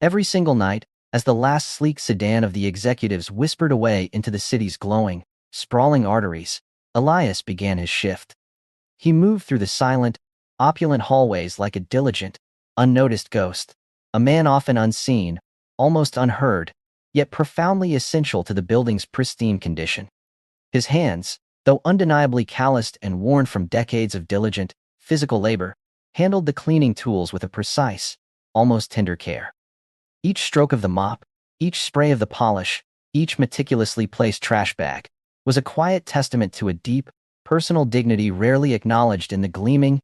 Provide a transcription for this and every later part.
Every single night, as the last sleek sedan of the executives whispered away into the city's glowing, sprawling arteries, Elias began his shift. He moved through the silent, opulent hallways like a diligent, unnoticed ghost, a man often unseen, almost unheard, yet profoundly essential to the building's pristine condition. His hands, though undeniably calloused and worn from decades of diligent, physical labor, handled the cleaning tools with a precise, almost tender care. Each stroke of the mop, each spray of the polish, each meticulously placed trash bag, was a quiet testament to a deep, personal dignity rarely acknowledged in the gleaming,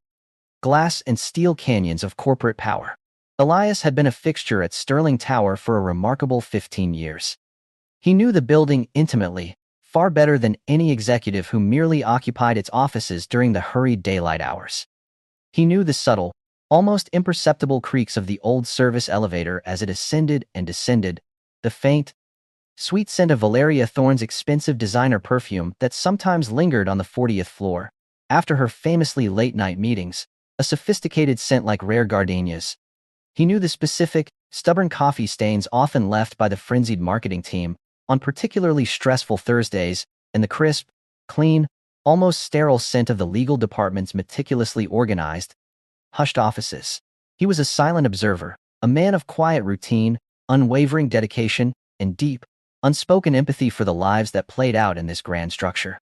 glass and steel canyons of corporate power. Elias had been a fixture at Sterling Tower for a remarkable 15 years. He knew the building intimately, far better than any executive who merely occupied its offices during the hurried daylight hours. He knew the subtle, almost imperceptible creaks of the old service elevator as it ascended and descended, the faint, sweet scent of Valeria Thorne's expensive designer perfume that sometimes lingered on the 40th floor. After her famously late-night meetings, a sophisticated scent like rare gardenias. He knew the specific, stubborn coffee stains often left by the frenzied marketing team on particularly stressful Thursdays, and the crisp, clean, almost sterile scent of the legal department's meticulously organized, hushed offices. He was a silent observer, a man of quiet routine, unwavering dedication, and deep, unspoken empathy for the lives that played out in this grand structure.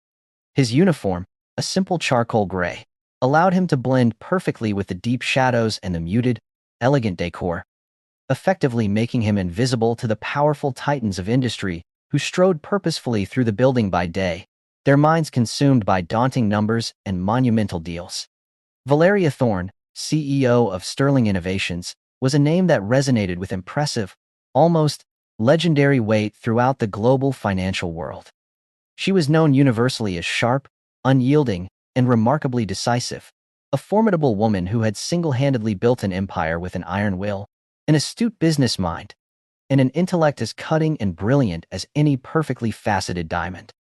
His uniform, a simple charcoal gray, allowed him to blend perfectly with the deep shadows and the muted, elegant decor, effectively making him invisible to the powerful titans of industry who strode purposefully through the building by day, their minds consumed by daunting numbers and monumental deals. Valeria Thorne, CEO of Sterling Innovations, was a name that resonated with impressive, almost legendary weight throughout the global financial world. She was known universally as sharp, unyielding, and remarkably decisive, a formidable woman who had single-handedly built an empire with an iron will, an astute business mind, and an intellect as cutting and brilliant as any perfectly faceted diamond.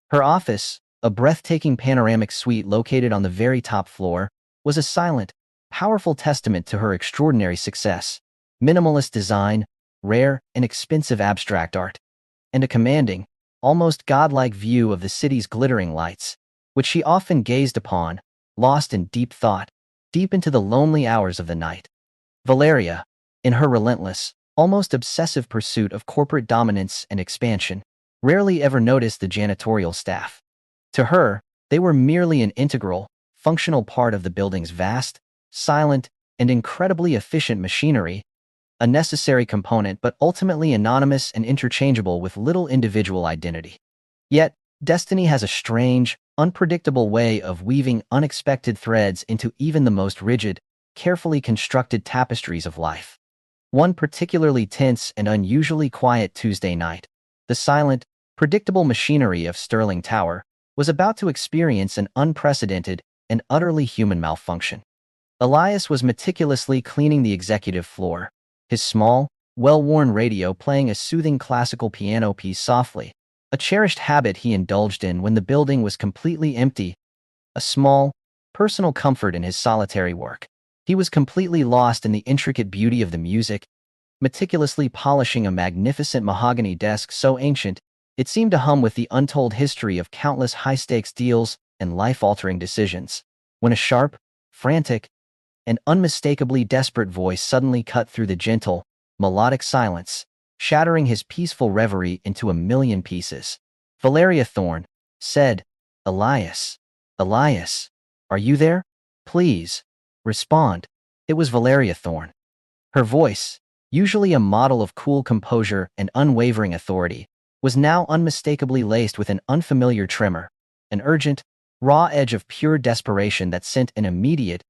Her office, a breathtaking panoramic suite located on the very top floor, was a silent, powerful testament to her extraordinary success, minimalist design, rare and expensive abstract art, and a commanding, almost godlike view of the city's glittering lights, which she often gazed upon, lost in deep thought, deep into the lonely hours of the night. Valeria, in her relentless, almost obsessive pursuit of corporate dominance and expansion, rarely ever noticed the janitorial staff. To her, they were merely an integral, functional part of the building's vast, silent, and incredibly efficient machinery, a necessary component but ultimately anonymous and interchangeable with little individual identity. Yet, destiny has a strange, unpredictable way of weaving unexpected threads into even the most rigid, carefully constructed tapestries of life. One particularly tense and unusually quiet Tuesday night, the silent, predictable machinery of Sterling Tower was about to experience an unprecedented and utterly human malfunction. Elias was meticulously cleaning the executive floor, his small, well-worn radio playing a soothing classical piano piece softly, a cherished habit he indulged in when the building was completely empty, a small, personal comfort in his solitary work. He was completely lost in the intricate beauty of the music, meticulously polishing a magnificent mahogany desk so ancient it seemed to hum with the untold history of countless high-stakes deals and life-altering decisions, when a sharp, frantic, and unmistakably desperate voice suddenly cut through the gentle, melodic silence, shattering his peaceful reverie into a million pieces. Valeria Thorne said, "Elias, Elias, are you there? Please, respond." It was Valeria Thorne. Her voice, usually a model of cool composure and unwavering authority, was now unmistakably laced with an unfamiliar tremor, an urgent, raw edge of pure desperation that sent an immediate,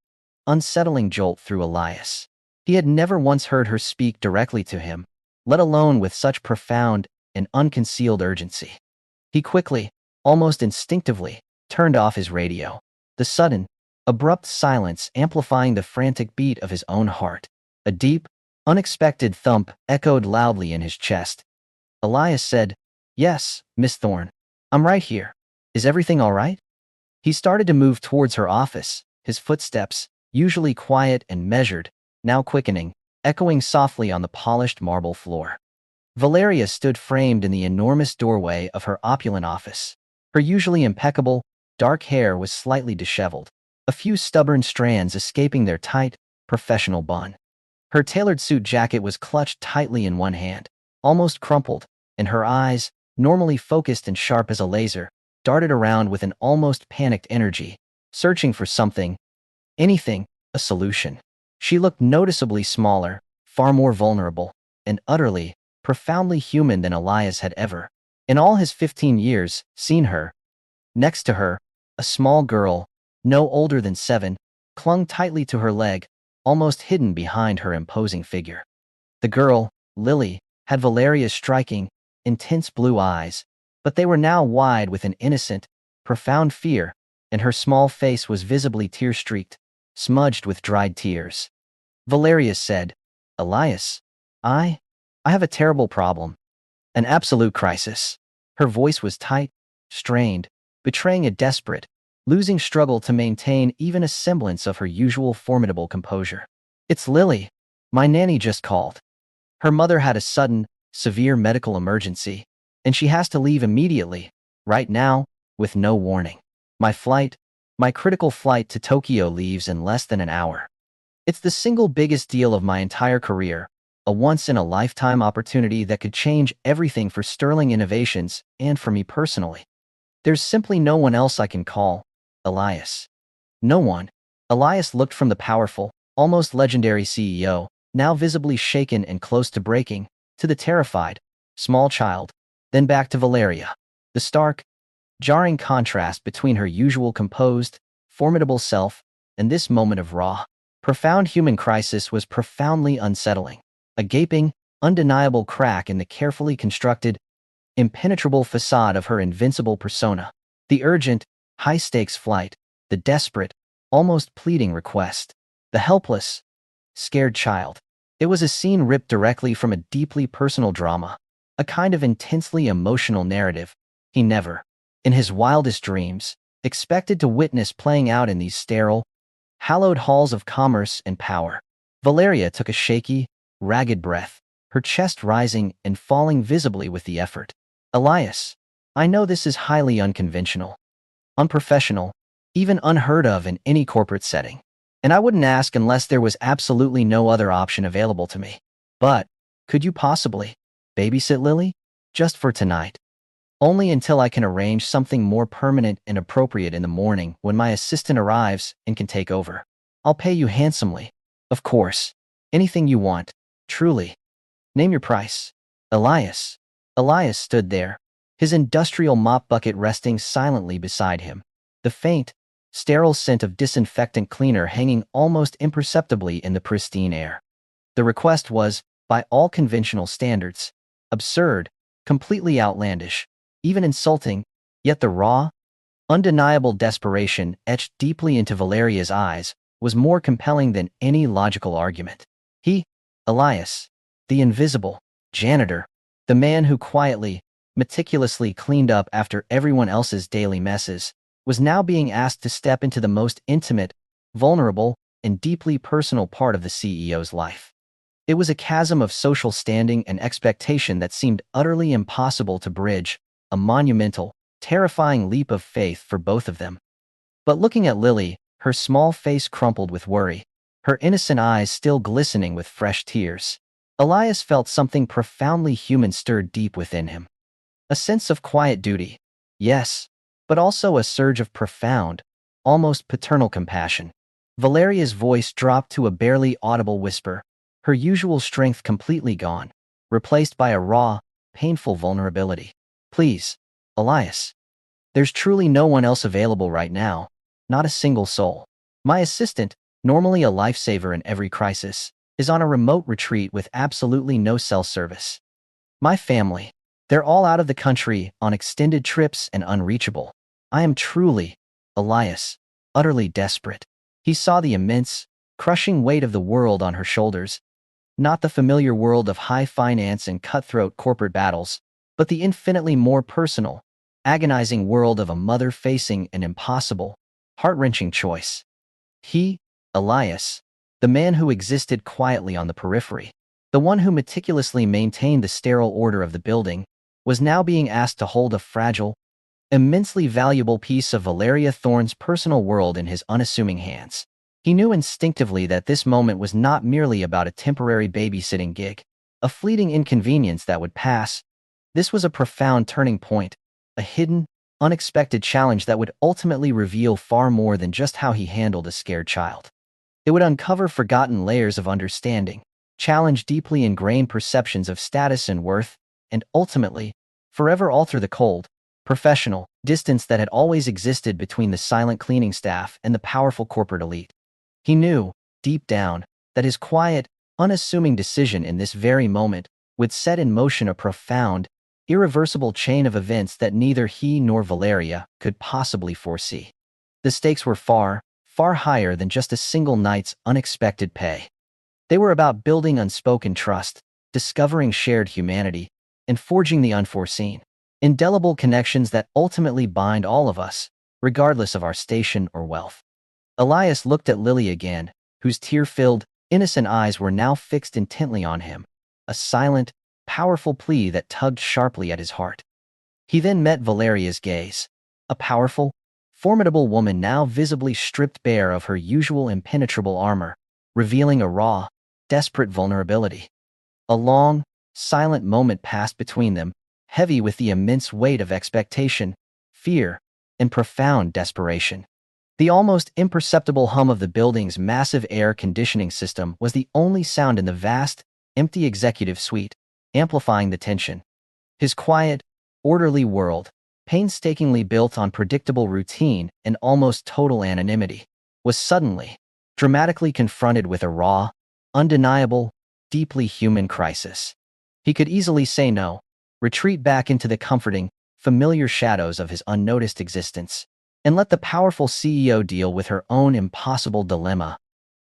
unsettling jolt through Elias. He had never once heard her speak directly to him, let alone with such profound and unconcealed urgency. He quickly, almost instinctively, turned off his radio, the sudden, abrupt silence amplifying the frantic beat of his own heart. A deep, unexpected thump echoed loudly in his chest. Elias said, "Yes, Miss Thorne. I'm right here. Is everything all right?" He started to move towards her office, his footsteps, usually quiet and measured, now quickening, echoing softly on the polished marble floor. Valeria stood framed in the enormous doorway of her opulent office. Her usually impeccable, dark hair was slightly disheveled, a few stubborn strands escaping their tight, professional bun. Her tailored suit jacket was clutched tightly in one hand, almost crumpled, and her eyes, normally focused and sharp as a laser, darted around with an almost panicked energy, searching for something, anything, a solution. She looked noticeably smaller, far more vulnerable, and utterly, profoundly human than Elias had ever, in all his 15 years, seen her. Next to her, a small girl, no older than 7, clung tightly to her leg, almost hidden behind her imposing figure. The girl, Lily, had Valeria's striking, intense blue eyes, but they were now wide with an innocent, profound fear, and her small face was visibly tear-streaked, smudged with dried tears. Valeria said, "Elias, I have a terrible problem. An absolute crisis." Her voice was tight, strained, betraying a desperate, losing struggle to maintain even a semblance of her usual formidable composure. "It's Lily. My nanny just called. Her mother had a sudden, severe medical emergency, and she has to leave immediately, right now, with no warning. My critical flight to Tokyo leaves in less than an hour. It's the single biggest deal of my entire career, a once-in-a-lifetime opportunity that could change everything for Sterling Innovations and for me personally. There's simply no one else I can call, Elias." No one. Elias looked from the powerful, almost legendary CEO, now visibly shaken and close to breaking, to the terrified, small child, then back to Valeria. The stark, jarring contrast between her usual composed, formidable self and this moment of raw, profound human crisis was profoundly unsettling. A gaping, undeniable crack in the carefully constructed, impenetrable facade of her invincible persona. The urgent, high-stakes flight, the desperate, almost pleading request, the helpless, scared child. It was a scene ripped directly from a deeply personal drama, a kind of intensely emotional narrative he never, in his wildest dreams, expected to witness playing out in these sterile, hallowed halls of commerce and power. Valeria took a shaky, ragged breath, her chest rising and falling visibly with the effort. "Elias, I know this is highly unconventional, unprofessional, even unheard of in any corporate setting, and I wouldn't ask unless there was absolutely no other option available to me. But, could you possibly babysit Lily? Just for tonight. Only until I can arrange something more permanent and appropriate in the morning when my assistant arrives and can take over. I'll pay you handsomely. Of course. Anything you want. Truly. Name your price." Elias. Elias stood there, his industrial mop bucket resting silently beside him, the faint, sterile scent of disinfectant cleaner hanging almost imperceptibly in the pristine air. The request was, by all conventional standards, absurd, completely outlandish, even insulting, yet the raw, undeniable desperation etched deeply into Valeria's eyes was more compelling than any logical argument. He, Elias, the invisible janitor, the man who quietly, meticulously cleaned up after everyone else's daily messes, was now being asked to step into the most intimate, vulnerable, and deeply personal part of the CEO's life. It was a chasm of social standing and expectation that seemed utterly impossible to bridge, a monumental, terrifying leap of faith for both of them. But looking at Lily, her small face crumpled with worry, her innocent eyes still glistening with fresh tears, Elias felt something profoundly human stirred deep within him. A sense of quiet duty, yes, but also a surge of profound, almost paternal compassion. Valeria's voice dropped to a barely audible whisper, her usual strength completely gone, replaced by a raw, painful vulnerability. "Please, Elias. There's truly no one else available right now, not a single soul. My assistant, normally a lifesaver in every crisis, is on a remote retreat with absolutely no cell service. My family, they're all out of the country on extended trips and unreachable. I am truly, Elias, utterly desperate." He saw the immense, crushing weight of the world on her shoulders, not the familiar world of high finance and cutthroat corporate battles, but the infinitely more personal, agonizing world of a mother facing an impossible, heart-wrenching choice. He, Elias, the man who existed quietly on the periphery, the one who meticulously maintained the sterile order of the building, was now being asked to hold a fragile, immensely valuable piece of Valeria Thorne's personal world in his unassuming hands. He knew instinctively that this moment was not merely about a temporary babysitting gig, a fleeting inconvenience that would pass. This was a profound turning point, a hidden, unexpected challenge that would ultimately reveal far more than just how he handled a scared child. It would uncover forgotten layers of understanding, challenge deeply ingrained perceptions of status and worth, and ultimately, forever alter the cold, professional distance that had always existed between the silent cleaning staff and the powerful corporate elite. He knew, deep down, that his quiet, unassuming decision in this very moment would set in motion a profound, irreversible chain of events that neither he nor Valeria could possibly foresee. The stakes were far, far higher than just a single night's unexpected pay. They were about building unspoken trust, discovering shared humanity, and forging the unforeseen. Indelible connections that ultimately bind all of us, regardless of our station or wealth. Elias looked at Lily again, whose tear-filled, innocent eyes were now fixed intently on him, a silent, powerful plea that tugged sharply at his heart. He then met Valeria's gaze, a powerful, formidable woman now visibly stripped bare of her usual impenetrable armor, revealing a raw, desperate vulnerability. A long, silent moment passed between them, heavy with the immense weight of expectation, fear, and profound desperation. The almost imperceptible hum of the building's massive air conditioning system was the only sound in the vast, empty executive suite, amplifying the tension. His quiet, orderly world, painstakingly built on predictable routine and almost total anonymity, was suddenly, dramatically confronted with a raw, undeniable, deeply human crisis. He could easily say no, retreat back into the comforting, familiar shadows of his unnoticed existence, and let the powerful CEO deal with her own impossible dilemma.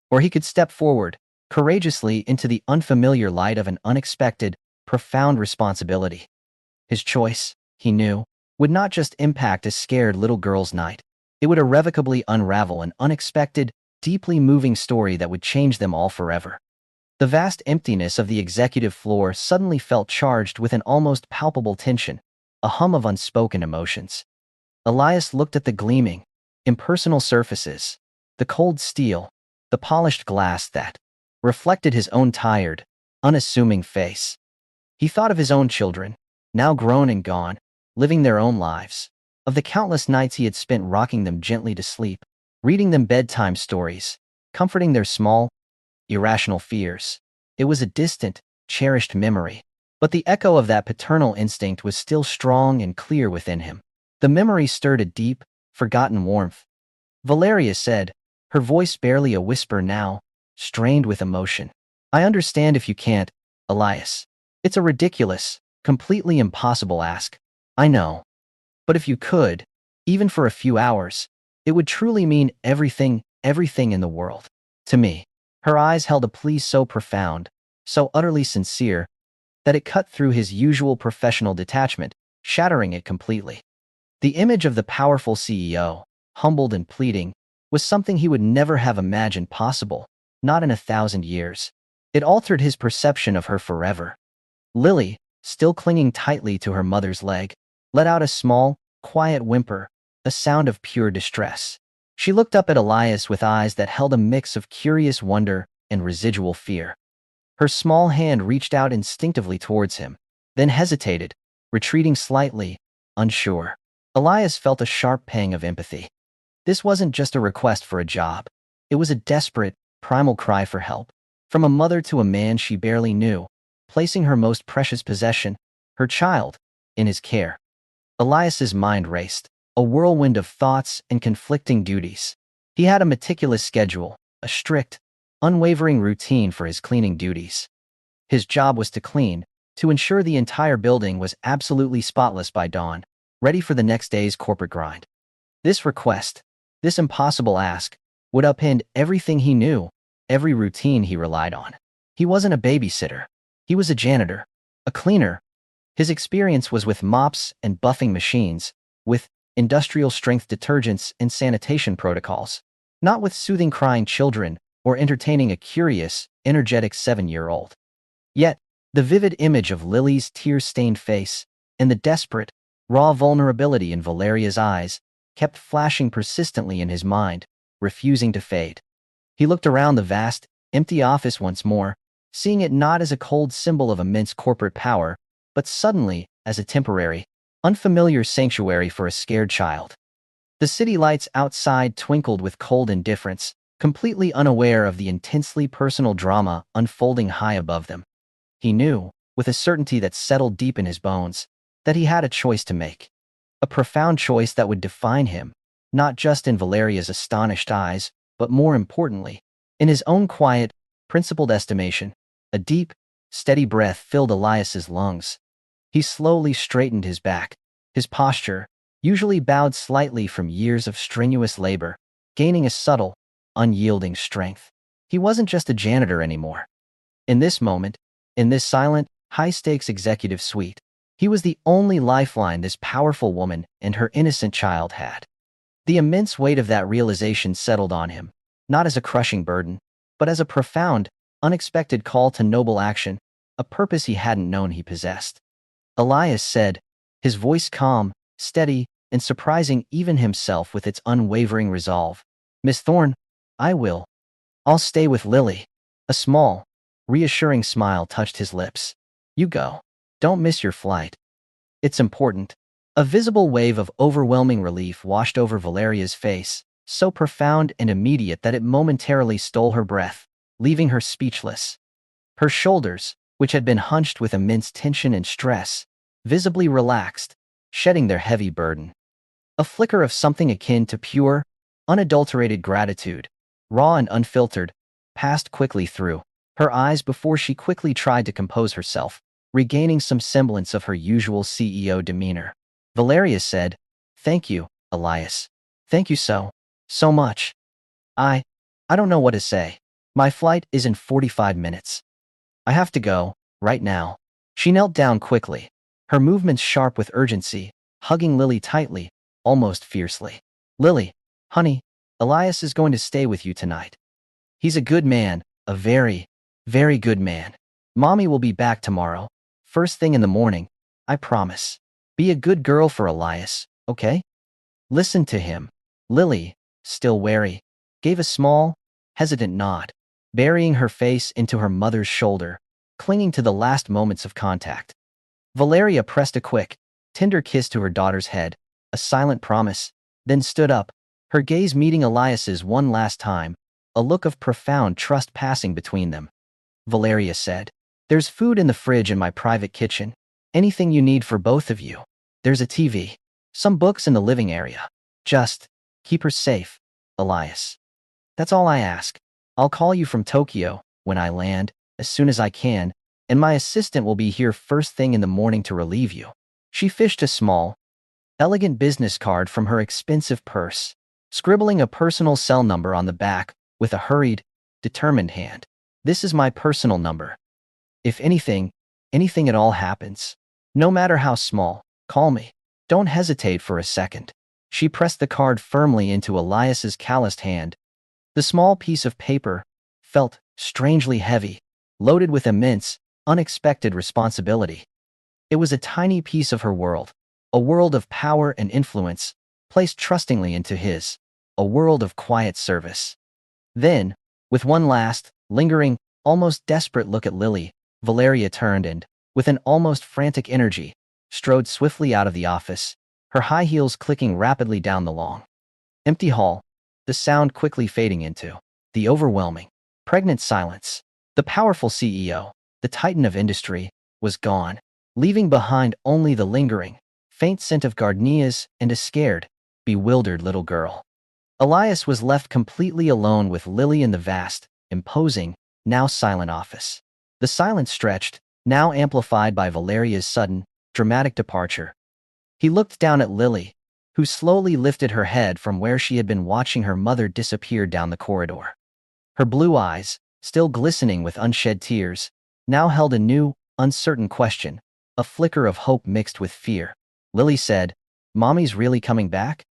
Or he could step forward, courageously into the unfamiliar light of an unexpected, profound responsibility. His choice, he knew, would not just impact a scared little girl's night. It would irrevocably unravel an unexpected, deeply moving story that would change them all forever. The vast emptiness of the executive floor suddenly felt charged with an almost palpable tension, a hum of unspoken emotions. Elias looked at the gleaming, impersonal surfaces, the cold steel, the polished glass that reflected his own tired, unassuming face. He thought of his own children, now grown and gone, living their own lives, of the countless nights he had spent rocking them gently to sleep, reading them bedtime stories, comforting their small, irrational fears. It was a distant, cherished memory, but the echo of that paternal instinct was still strong and clear within him. The memory stirred a deep, forgotten warmth. Valeria said, her voice barely a whisper now, strained with emotion. I understand if you can't, Elias. It's a ridiculous, completely impossible ask. I know. But if you could, even for a few hours, it would truly mean everything in the world. To me. Her eyes held a plea so profound, so utterly sincere, that it cut through his usual professional detachment, shattering it completely. The image of the powerful CEO, humbled and pleading, was something he would never have imagined possible, not in 1,000 years. It altered his perception of her forever. Lily, still clinging tightly to her mother's leg, let out a small, quiet whimper, a sound of pure distress. She looked up at Elias with eyes that held a mix of curious wonder and residual fear. Her small hand reached out instinctively towards him, then hesitated, retreating slightly, unsure. Elias felt a sharp pang of empathy. This wasn't just a request for a job. It was a desperate, primal cry for help. From a mother to a man she barely knew, placing her most precious possession, her child, in his care. Elias's mind raced, a whirlwind of thoughts and conflicting duties. He had a meticulous schedule, a strict, unwavering routine for his cleaning duties. His job was to clean, to ensure the entire building was absolutely spotless by dawn, ready for the next day's corporate grind. This request, this impossible ask, would upend everything he knew, every routine he relied on. He wasn't a babysitter. He was a janitor, a cleaner. His experience was with mops and buffing machines, with industrial-strength detergents and sanitation protocols, not with soothing crying children or entertaining a curious, energetic 7-year-old. Yet, the vivid image of Lily's tear-stained face and the desperate, raw vulnerability in Valeria's eyes kept flashing persistently in his mind, refusing to fade. He looked around the vast, empty office once more, seeing it not as a cold symbol of immense corporate power, but suddenly as a temporary, unfamiliar sanctuary for a scared child. The city lights outside twinkled with cold indifference, completely unaware of the intensely personal drama unfolding high above them. He knew, with a certainty that settled deep in his bones, that he had a choice to make. A profound choice that would define him, not just in Valeria's astonished eyes, but more importantly, in his own quiet, principled estimation. A deep, steady breath filled Elias's lungs. He slowly straightened his back, his posture, usually bowed slightly from years of strenuous labor, gaining a subtle, unyielding strength. He wasn't just a janitor anymore. In this moment, in this silent, high-stakes executive suite, he was the only lifeline this powerful woman and her innocent child had. The immense weight of that realization settled on him, not as a crushing burden, but as a profound, unexpected call to noble action, a purpose he hadn't known he possessed. Elias said, his voice calm, steady, and surprising even himself with its unwavering resolve. "Miss Thorne, I'll stay with Lily." A small, reassuring smile touched his lips. "You go. Don't miss your flight. It's important." A visible wave of overwhelming relief washed over Valeria's face, so profound and immediate that it momentarily stole her breath, leaving her speechless. Her shoulders, which had been hunched with immense tension and stress, visibly relaxed, shedding their heavy burden. A flicker of something akin to pure, unadulterated gratitude, raw and unfiltered, passed quickly through her eyes before she quickly tried to compose herself, regaining some semblance of her usual CEO demeanor. Valeria said, "Thank you, Elias. Thank you so much. I don't know what to say. My flight is in 45 minutes. I have to go, right now." She knelt down quickly, her movements sharp with urgency, hugging Lily tightly, almost fiercely. "Lily, honey, Elias is going to stay with you tonight. He's a good man, a very, very good man. Mommy will be back tomorrow, first thing in the morning, I promise. Be a good girl for Elias, okay?" Listen to him. Lily, still wary, gave a small, hesitant nod, burying her face into her mother's shoulder, clinging to the last moments of contact. Valeria pressed a quick, tender kiss to her daughter's head, a silent promise, then stood up, her gaze meeting Elias's one last time, a look of profound trust passing between them. Valeria said, "There's food in the fridge in my private kitchen. Anything you need for both of you. There's a TV, some books in the living area. Just keep her safe, Elias. That's all I ask. I'll call you from Tokyo when I land, as soon as I can, and my assistant will be here first thing in the morning to relieve you." She fished a small, elegant business card from her expensive purse, scribbling a personal cell number on the back with a hurried, determined hand. "This is my personal number. If anything at all happens, no matter how small, call me. Don't hesitate for a second." She pressed the card firmly into Elias's calloused hand. The small piece of paper felt strangely heavy, loaded with immense, unexpected responsibility. It was a tiny piece of her world, a world of power and influence, placed trustingly into his, a world of quiet service. Then, with one last, lingering, almost desperate look at Lily, Valeria turned and, with an almost frantic energy, strode swiftly out of the office, her high heels clicking rapidly down the long, empty hall, the sound quickly fading into the overwhelming, pregnant silence. The powerful CEO, the titan of industry, was gone, leaving behind only the lingering, faint scent of gardenias and a scared, bewildered little girl. Elias was left completely alone with Lily in the vast, imposing, now silent office. The silence stretched, now amplified by Valeria's sudden, dramatic departure. He looked down at Lily, who slowly lifted her head from where she had been watching her mother disappear down the corridor. Her blue eyes, still glistening with unshed tears, now held a new, uncertain question, a flicker of hope mixed with fear. Lily said, "Mommy's really coming back?"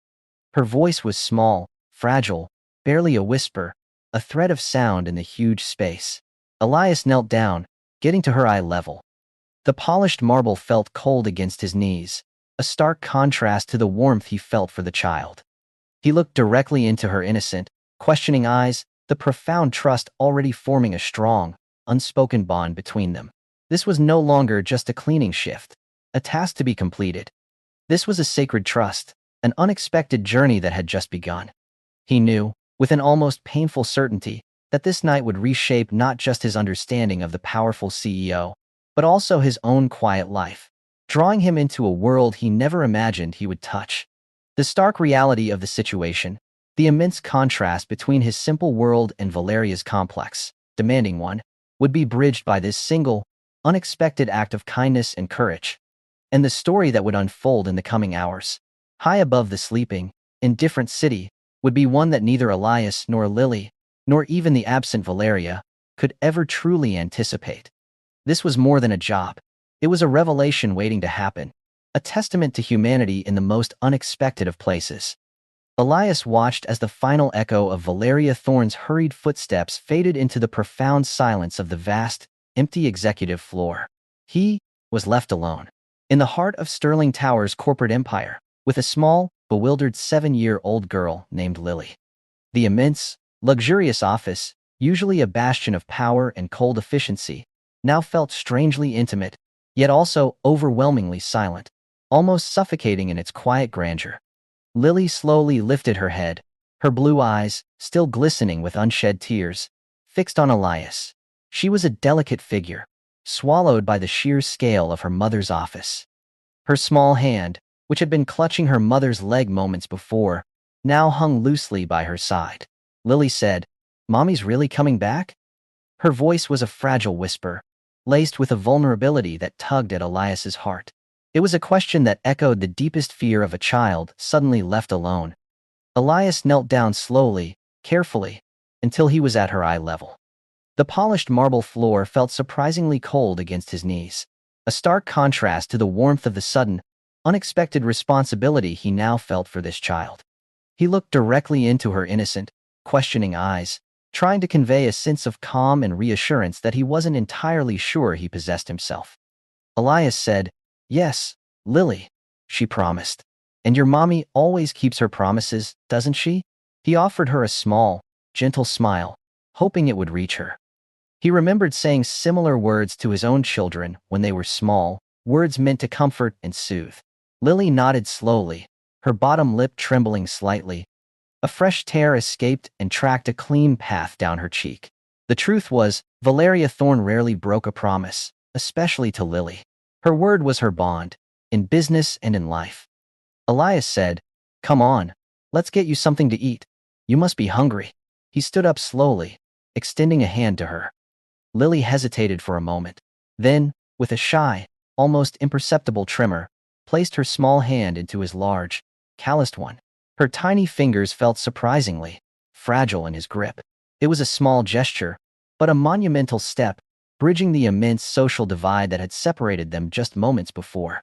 Her voice was small, fragile, barely a whisper, a thread of sound in the huge space. Elias knelt down, getting to her eye level. The polished marble felt cold against his knees, a stark contrast to the warmth he felt for the child. He looked directly into her innocent, questioning eyes, the profound trust already forming a strong, unspoken bond between them. This was no longer just a cleaning shift, a task to be completed. This was a sacred trust, an unexpected journey that had just begun. He knew, with an almost painful certainty, that this night would reshape not just his understanding of the powerful CEO, but also his own quiet life, drawing him into a world he never imagined he would touch. The stark reality of the situation, the immense contrast between his simple world and Valeria's complex, demanding one, would be bridged by this single, unexpected act of kindness and courage. And the story that would unfold in the coming hours, high above the sleeping, indifferent city, would be one that neither Elias nor Lily, nor even the absent Valeria, could ever truly anticipate. This was more than a job. It was a revelation waiting to happen, a testament to humanity in the most unexpected of places. Elias watched as the final echo of Valeria Thorne's hurried footsteps faded into the profound silence of the vast, empty executive floor. He was left alone, in the heart of Sterling Tower's corporate empire, with a small, bewildered 7-year-old girl named Lily. The immense, luxurious office, usually a bastion of power and cold efficiency, now felt strangely intimate, yet also overwhelmingly silent, almost suffocating in its quiet grandeur. Lily slowly lifted her head, her blue eyes, still glistening with unshed tears, fixed on Elias. She was a delicate figure, swallowed by the sheer scale of her mother's office. Her small hand, which had been clutching her mother's leg moments before, now hung loosely by her side. Lily said, "Mommy's really coming back?" Her voice was a fragile whisper, laced with a vulnerability that tugged at Elias's heart. It was a question that echoed the deepest fear of a child suddenly left alone. Elias knelt down slowly, carefully, until he was at her eye level. The polished marble floor felt surprisingly cold against his knees, a stark contrast to the warmth of the sudden, unexpected responsibility he now felt for this child. He looked directly into her innocent, questioning eyes, trying to convey a sense of calm and reassurance that he wasn't entirely sure he possessed himself. Elias said, "Yes, Lily," she promised. "And your mommy always keeps her promises, doesn't she?" He offered her a small, gentle smile, hoping it would reach her. He remembered saying similar words to his own children when they were small, words meant to comfort and soothe. Lily nodded slowly, her bottom lip trembling slightly. A fresh tear escaped and tracked a clean path down her cheek. The truth was, Valeria Thorne rarely broke a promise, especially to Lily. Her word was her bond, in business and in life. Elias said, "Come on, let's get you something to eat. You must be hungry." He stood up slowly, extending a hand to her. Lily hesitated for a moment. Then, with a shy, almost imperceptible tremor, placed her small hand into his large, calloused one. Her tiny fingers felt surprisingly fragile in his grip. It was a small gesture, but a monumental step, bridging the immense social divide that had separated them just moments before.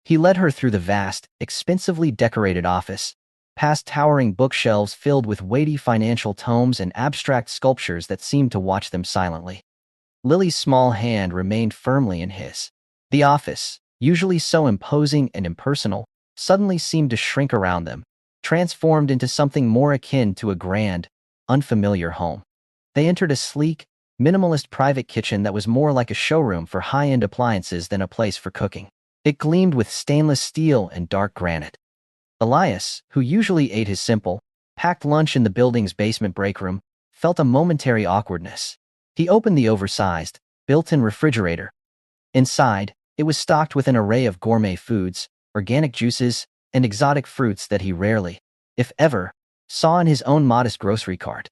He led her through the vast, expensively decorated office, past towering bookshelves filled with weighty financial tomes and abstract sculptures that seemed to watch them silently. Lily's small hand remained firmly in his. The office, usually so imposing and impersonal, suddenly seemed to shrink around them, transformed into something more akin to a grand, unfamiliar home. They entered a sleek, minimalist private kitchen that was more like a showroom for high-end appliances than a place for cooking. It gleamed with stainless steel and dark granite. Elias, who usually ate his simple, packed lunch in the building's basement break room, felt a momentary awkwardness. He opened the oversized, built-in refrigerator. Inside, it was stocked with an array of gourmet foods, organic juices, and exotic fruits that he rarely, if ever, saw in his own modest grocery cart.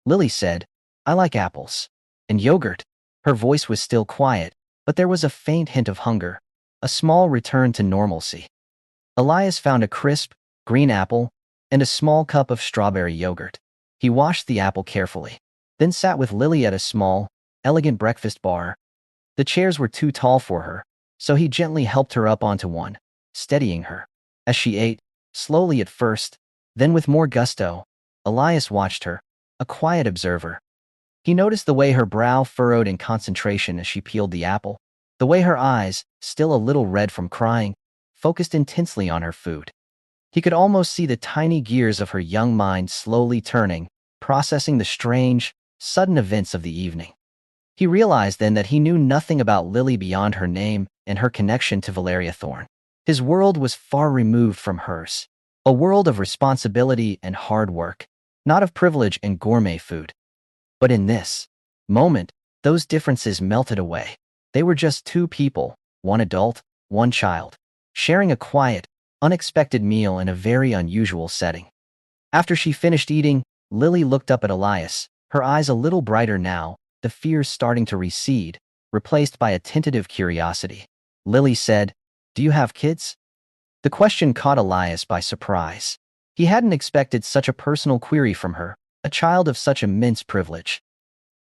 Lily said, "I like apples. And yogurt." Her voice was still quiet, but there was a faint hint of hunger, a small return to normalcy. Elias found a crisp, green apple and a small cup of strawberry yogurt. He washed the apple carefully, then sat with Lily at a small, elegant breakfast bar. The chairs were too tall for her, so he gently helped her up onto one, steadying her. As she ate, slowly at first, then with more gusto, Elias watched her, a quiet observer. He noticed the way her brow furrowed in concentration as she peeled the apple, the way her eyes, still a little red from crying, focused intensely on her food. He could almost see the tiny gears of her young mind slowly turning, processing the strange, sudden events of the evening. He realized then that he knew nothing about Lily beyond her name and her connection to Valeria Thorne. His world was far removed from hers, a world of responsibility and hard work, not of privilege and gourmet food. But in this moment, those differences melted away. They were just two people, one adult, one child, sharing a quiet, unexpected meal in a very unusual setting. After she finished eating, Lily looked up at Elias, her eyes a little brighter now, the fears starting to recede, replaced by a tentative curiosity. Lily said, "Do you have kids?" The question caught Elias by surprise. He hadn't expected such a personal query from her, a child of such immense privilege.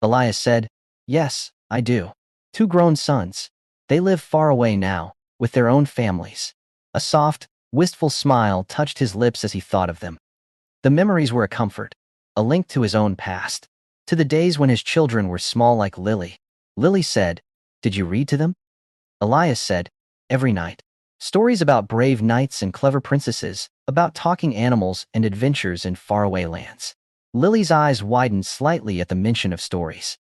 Elias said, "Yes, I do. 2 grown sons. They live far away now, with their own families." A soft, wistful smile touched his lips as he thought of them. The memories were a comfort, a link to his own past, to the days when his children were small like Lily. Lily said, "Did you read to them?" Elias said, "Every night. Stories about brave knights and clever princesses, about talking animals and adventures in faraway lands." Lily's eyes widened slightly at the mention of stories.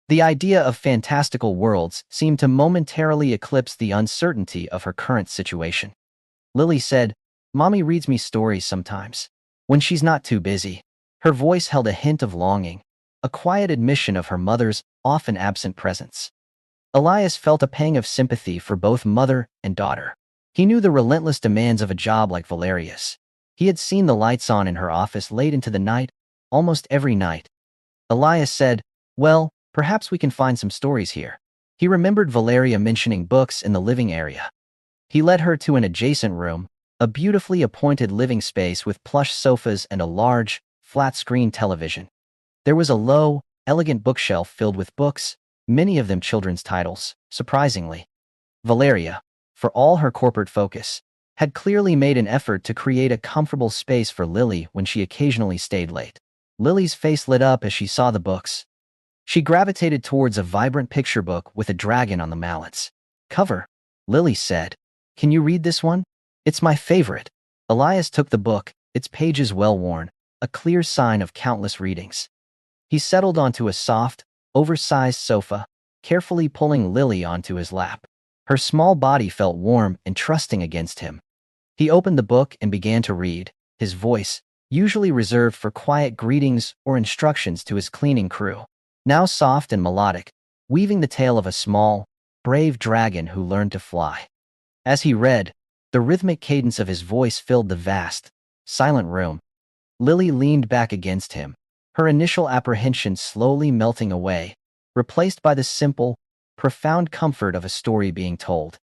The idea of fantastical worlds seemed to momentarily eclipse the uncertainty of her current situation. Lily said, "Mommy reads me stories sometimes, when she's not too busy." Her voice held a hint of longing, a quiet admission of her mother's often absent presence. Elias felt a pang of sympathy for both mother and daughter. He knew the relentless demands of a job like Valeria's. He had seen the lights on in her office late into the night, almost every night. Elias said, "Well, perhaps we can find some stories here." He remembered Valeria mentioning books in the living area. He led her to an adjacent room, a beautifully appointed living space with plush sofas and a large, flat-screen television. There was a low, elegant bookshelf filled with books, many of them children's titles, surprisingly. Valeria, for all her corporate focus, had clearly made an effort to create a comfortable space for Lily when she occasionally stayed late. Lily's face lit up as she saw the books. She gravitated towards a vibrant picture book with a dragon on the mallets cover. Lily said, "Can you read this one? It's my favorite." Elias took the book, its pages well-worn, a clear sign of countless readings. He settled onto a soft, oversized sofa, carefully pulling Lily onto his lap. Her small body felt warm and trusting against him. He opened the book and began to read, his voice, usually reserved for quiet greetings or instructions to his cleaning crew, now soft and melodic, weaving the tale of a small, brave dragon who learned to fly. As he read, the rhythmic cadence of his voice filled the vast, silent room. Lily leaned back against him, her initial apprehension slowly melting away, replaced by the simple, profound comfort of a story being told.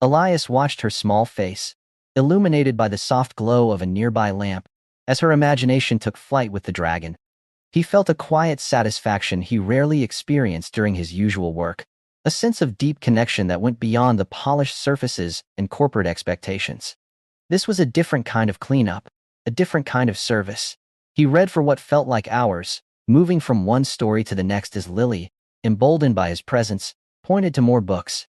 Elias watched her small face, illuminated by the soft glow of a nearby lamp, as her imagination took flight with the dragon. He felt a quiet satisfaction he rarely experienced during his usual work, a sense of deep connection that went beyond the polished surfaces and corporate expectations. This was a different kind of cleanup, a different kind of service. He read for what felt like hours, moving from one story to the next as Lily, emboldened by his presence, pointed to more books.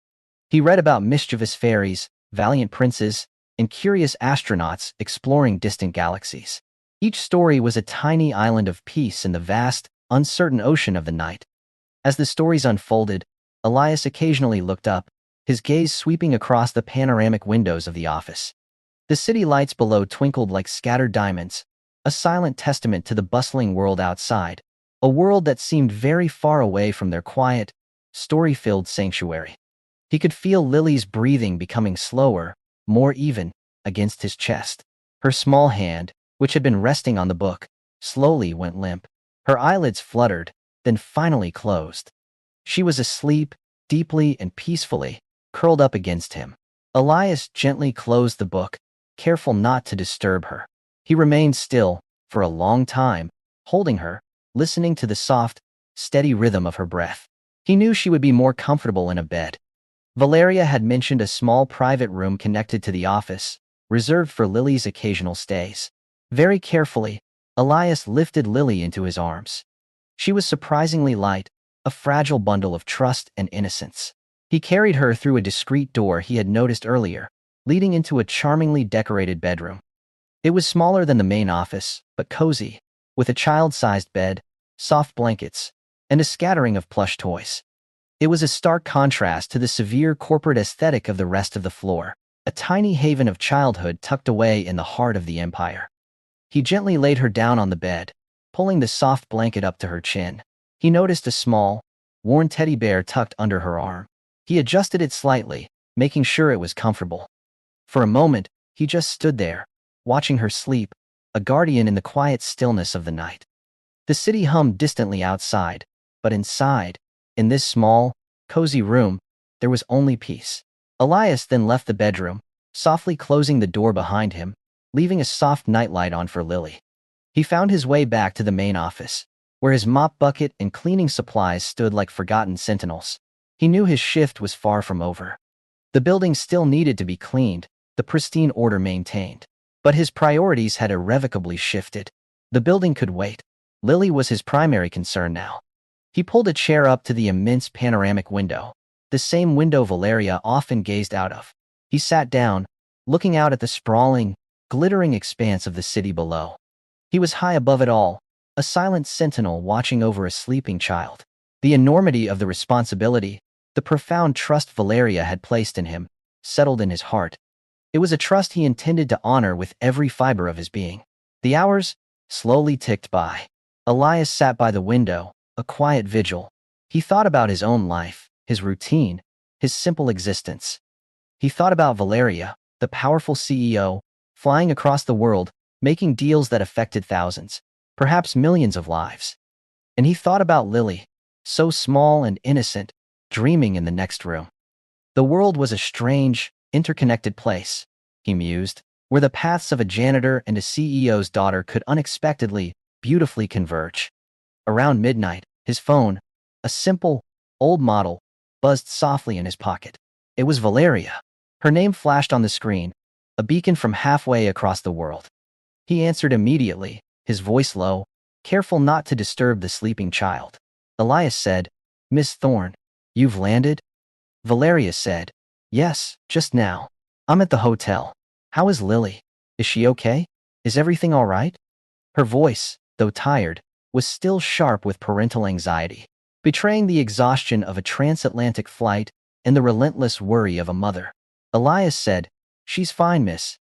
He read about mischievous fairies, valiant princes, and curious astronauts exploring distant galaxies. Each story was a tiny island of peace in the vast, uncertain ocean of the night. As the stories unfolded, Elias occasionally looked up, his gaze sweeping across the panoramic windows of the office. The city lights below twinkled like scattered diamonds, a silent testament to the bustling world outside, a world that seemed very far away from their quiet, story-filled sanctuary. He could feel Lily's breathing becoming slower, more even, against his chest. Her small hand, which had been resting on the book, slowly went limp. Her eyelids fluttered, then finally closed. She was asleep, deeply and peacefully, curled up against him. Elias gently closed the book, careful not to disturb her. He remained still, for a long time, holding her, listening to the soft, steady rhythm of her breath. He knew she would be more comfortable in a bed. Valeria had mentioned a small private room connected to the office, reserved for Lily's occasional stays. Very carefully, Elias lifted Lily into his arms. She was surprisingly light, a fragile bundle of trust and innocence. He carried her through a discreet door he had noticed earlier, leading into a charmingly decorated bedroom. It was smaller than the main office, but cozy, with a child-sized bed, soft blankets, and a scattering of plush toys. It was a stark contrast to the severe corporate aesthetic of the rest of the floor, a tiny haven of childhood tucked away in the heart of the empire. He gently laid her down on the bed, pulling the soft blanket up to her chin. He noticed a small, worn teddy bear tucked under her arm. He adjusted it slightly, making sure it was comfortable. For a moment, he just stood there, watching her sleep, a guardian in the quiet stillness of the night. The city hummed distantly outside, but inside, in this small, cozy room, there was only peace. Elias then left the bedroom, softly closing the door behind him, leaving a soft nightlight on for Lily. He found his way back to the main office, where his mop bucket and cleaning supplies stood like forgotten sentinels. He knew his shift was far from over. The building still needed to be cleaned, the pristine order maintained. But his priorities had irrevocably shifted. The building could wait. Lily was his primary concern now. He pulled a chair up to the immense panoramic window, the same window Valeria often gazed out of. He sat down, looking out at the sprawling, glittering expanse of the city below. He was high above it all, a silent sentinel watching over a sleeping child. The enormity of the responsibility, the profound trust Valeria had placed in him, settled in his heart. It was a trust he intended to honor with every fiber of his being. The hours slowly ticked by. Elias sat by the window, a quiet vigil. He thought about his own life, his routine, his simple existence. He thought about Valeria, the powerful CEO, flying across the world, making deals that affected thousands, perhaps millions of lives. And he thought about Lily, so small and innocent, dreaming in the next room. The world was a strange, interconnected place, he mused, where the paths of a janitor and a CEO's daughter could unexpectedly, beautifully converge. Around midnight, his phone, a simple, old model, buzzed softly in his pocket. It was Valeria. Her name flashed on the screen, a beacon from halfway across the world. He answered immediately, his voice low, careful not to disturb the sleeping child. Elias said, "Miss Thorne, you've landed?" Valeria said, "Yes, just now. I'm at the hotel. How is Lily? Is she okay? Is everything all right?" Her voice, though tired, was still sharp with parental anxiety, betraying the exhaustion of a transatlantic flight and the relentless worry of a mother. Elias said, "She's fine, Miss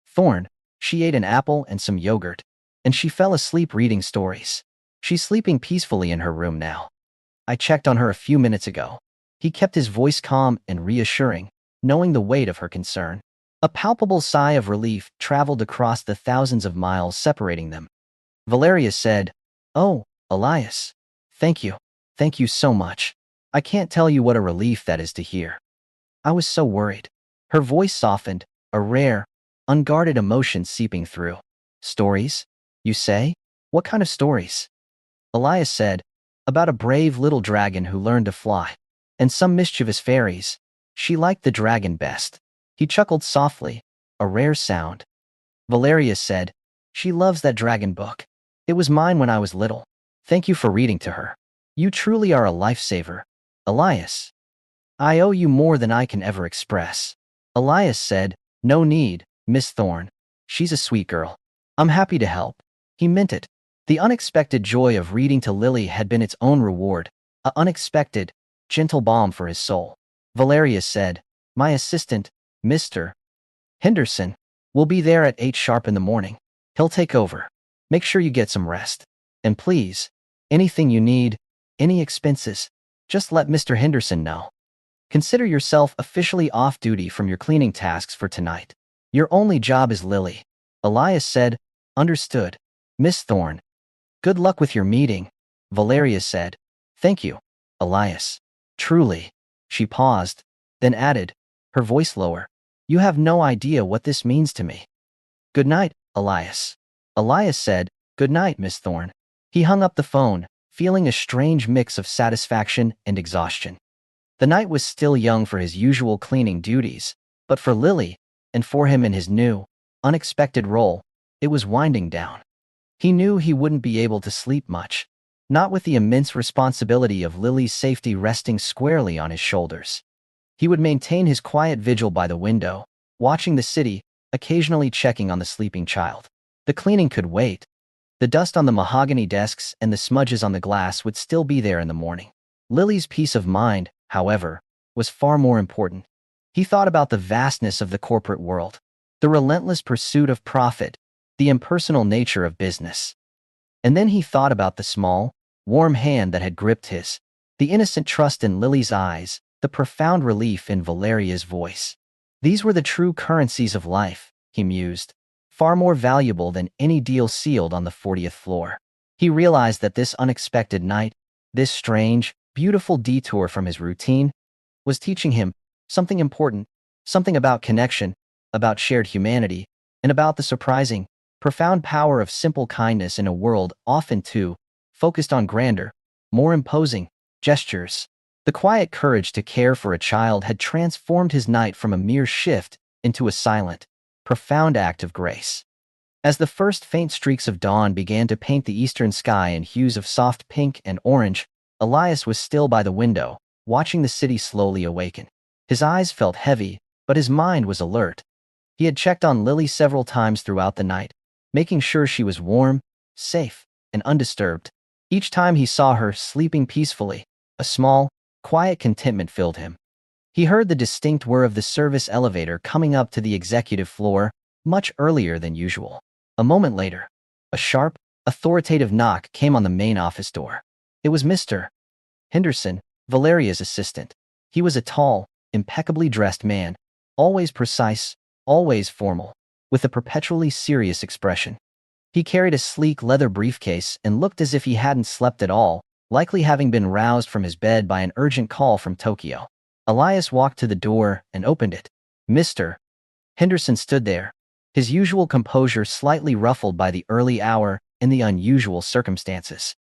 Thorne. She ate an apple and some yogurt, and she fell asleep reading stories. She's sleeping peacefully in her room now. I checked on her a few minutes ago." He kept his voice calm and reassuring, knowing the weight of her concern. A palpable sigh of relief traveled across the thousands of miles separating them. Valeria said, "Oh, Elias. Thank you. Thank you so much. I can't tell you what a relief that is to hear. I was so worried." Her voice softened, a rare, unguarded emotion seeping through. "Stories, you say? What kind of stories?" Elias said, "About a brave little dragon who learned to fly. And some mischievous fairies. She liked the dragon best." He chuckled softly, a rare sound. Valeria said, "She loves that dragon book. It was mine when I was little. Thank you for reading to her. You truly are a lifesaver, Elias." "I owe you more than I can ever express." Elias said, "No need, Miss Thorne. She's a sweet girl. I'm happy to help." He meant it. The unexpected joy of reading to Lily had been its own reward, a unexpected, gentle balm for his soul. Valeria said, "My assistant, Mr. Henderson, will be there at 8 sharp in the morning. He'll take over. Make sure you get some rest. And please, anything you need, any expenses, just let Mr. Henderson know. Consider yourself officially off duty from your cleaning tasks for tonight. Your only job is Lily." Elias said, "Understood, Miss Thorne. Good luck with your meeting." Valeria said, "Thank you, Elias. Truly." She paused, then added, her voice lower, "You have no idea what this means to me." "Good night, Elias." Elias said, "Good night, Miss Thorne." He hung up the phone, feeling a strange mix of satisfaction and exhaustion. The night was still young for his usual cleaning duties, but for Lily, and for him in his new, unexpected role, it was winding down. He knew he wouldn't be able to sleep much. not with the immense responsibility of Lily's safety resting squarely on his shoulders. He would maintain his quiet vigil by the window, watching the city, occasionally checking on the sleeping child. The cleaning could wait. The dust on the mahogany desks and the smudges on the glass would still be there in the morning. Lily's peace of mind, however, was far more important. He thought about the vastness of the corporate world, the relentless pursuit of profit, the impersonal nature of business. And then he thought about the small, warm hand that had gripped his, the innocent trust in Lily's eyes, the profound relief in Valeria's voice. These were the true currencies of life, he mused, far more valuable than any deal sealed on the 40th floor. He realized that this unexpected night, this strange, beautiful detour from his routine, was teaching him something important, something about connection, about shared humanity, and about the surprising, profound power of simple kindness in a world often too focused on grander, more imposing gestures. The quiet courage to care for a child had transformed his night from a mere shift into a silent, profound act of grace. As the first faint streaks of dawn began to paint the eastern sky in hues of soft pink and orange, Elias was still by the window, watching the city slowly awaken. His eyes felt heavy, but his mind was alert. He had checked on Lily several times throughout the night, making sure she was warm, safe, and undisturbed. Each time he saw her sleeping peacefully, a small, quiet contentment filled him. He heard the distinct whir of the service elevator coming up to the executive floor much earlier than usual. A moment later, a sharp, authoritative knock came on the main office door. It was Mr. Henderson, Valeria's assistant. He was a tall, impeccably dressed man, always precise, always formal, with a perpetually serious expression. He carried a sleek leather briefcase and looked as if he hadn't slept at all, likely having been roused from his bed by an urgent call from Tokyo. Elias walked to the door and opened it. Mr. Henderson stood there, his usual composure slightly ruffled by the early hour and the unusual circumstances.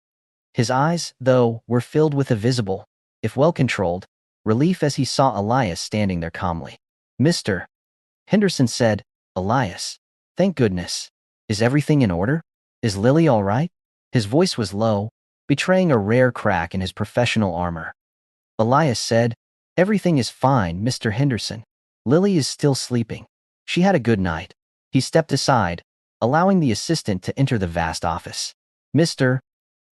His eyes, though, were filled with a visible, if well-controlled, relief as he saw Elias standing there calmly. Mr. Henderson said, Elias, thank goodness. Is everything in order? Is Lily all right? His voice was low, betraying a rare crack in his professional armor. Elias said, everything is fine, Mr. Henderson. Lily is still sleeping. She had a good night. He stepped aside, allowing the assistant to enter the vast office. Mr.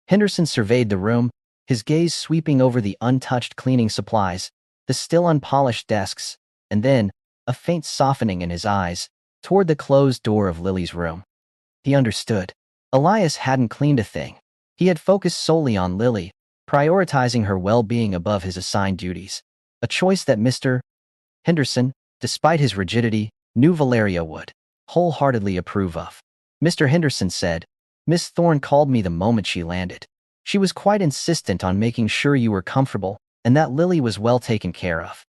Henderson surveyed the room, his gaze sweeping over the untouched cleaning supplies, the still unpolished desks, and then, a faint softening in his eyes, toward the closed door of Lily's room. He understood. Elias hadn't cleaned a thing. He had focused solely on Lily, prioritizing her well-being above his assigned duties, a choice that Mr. Henderson, despite his rigidity, knew Valeria would wholeheartedly approve of. Mr. Henderson said, Miss Thorne called me the moment she landed. She was quite insistent on making sure you were comfortable and that Lily was well taken care of.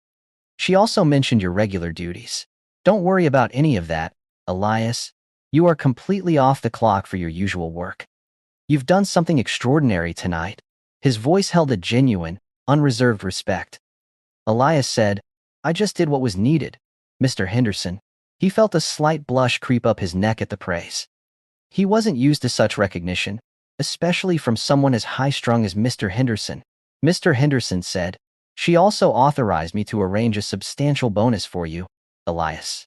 She also mentioned your regular duties. Don't worry about any of that, Elias. You are completely off the clock for your usual work. You've done something extraordinary tonight. His voice held a genuine, unreserved respect. Elias said, I just did what was needed, Mr. Henderson. He felt a slight blush creep up his neck at the praise. He wasn't used to such recognition, especially from someone as high-strung as Mr. Henderson. Mr. Henderson said, she also authorized me to arrange a substantial bonus for you, Elias.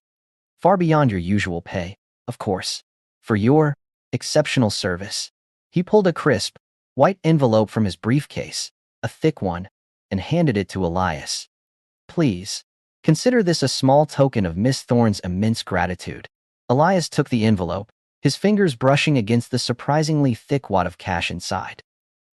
Far beyond your usual pay, of course, for your exceptional service. He pulled a crisp, white envelope from his briefcase, a thick one, and handed it to Elias. Please, consider this a small token of Miss Thorne's immense gratitude. Elias took the envelope, his fingers brushing against the surprisingly thick wad of cash inside.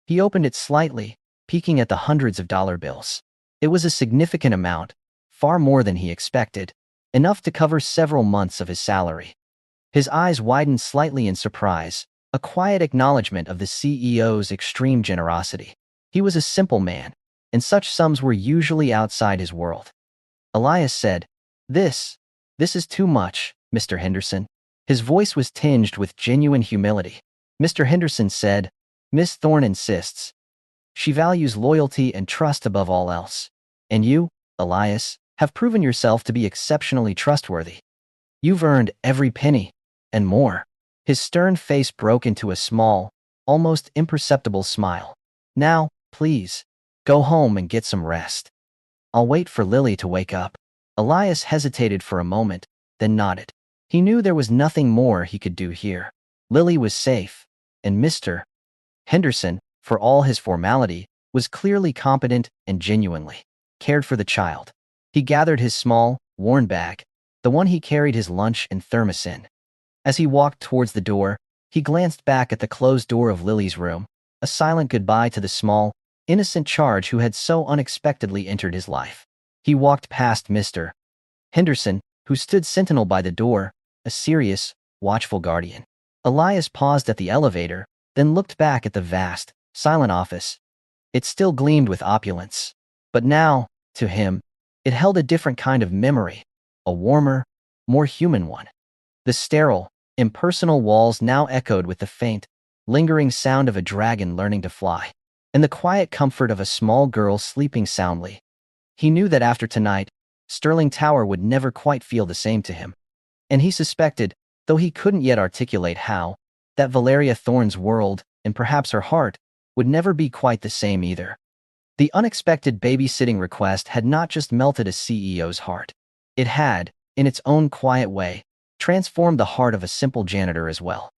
He opened it slightly, peeking at the hundreds of dollar bills. It was a significant amount, far more than he expected, enough to cover several months of his salary. His eyes widened slightly in surprise, a quiet acknowledgement of the CEO's extreme generosity. He was a simple man, and such sums were usually outside his world. Elias said, This is too much, Mr. Henderson. His voice was tinged with genuine humility. Mr. Henderson said, Miss Thorne insists. She values loyalty and trust above all else. And you, Elias, have proven yourself to be exceptionally trustworthy. You've earned every penny, and more. His stern face broke into a small, almost imperceptible smile. "Now, please, go home and get some rest. I'll wait for Lily to wake up." Elias hesitated for a moment, then nodded. He knew there was nothing more he could do here. Lily was safe, and Mr. Henderson, for all his formality, was clearly competent and genuinely cared for the child. He gathered his small, worn bag, the one he carried his lunch and thermos in. As he walked towards the door, he glanced back at the closed door of Lily's room, a silent goodbye to the small, innocent charge who had so unexpectedly entered his life. He walked past Mr. Henderson, who stood sentinel by the door, a serious, watchful guardian. Elias paused at the elevator, then looked back at the vast, silent office. It still gleamed with opulence. But now, to him, it held a different kind of memory, a warmer, more human one. The sterile, impersonal walls now echoed with the faint, lingering sound of a dragon learning to fly, and the quiet comfort of a small girl sleeping soundly. He knew that after tonight, Sterling Tower would never quite feel the same to him. And he suspected, though he couldn't yet articulate how, that Valeria Thorne's world, and perhaps her heart, would never be quite the same either. The unexpected babysitting request had not just melted a CEO's heart. It had, in its own quiet way, transformed the heart of a simple janitor as well.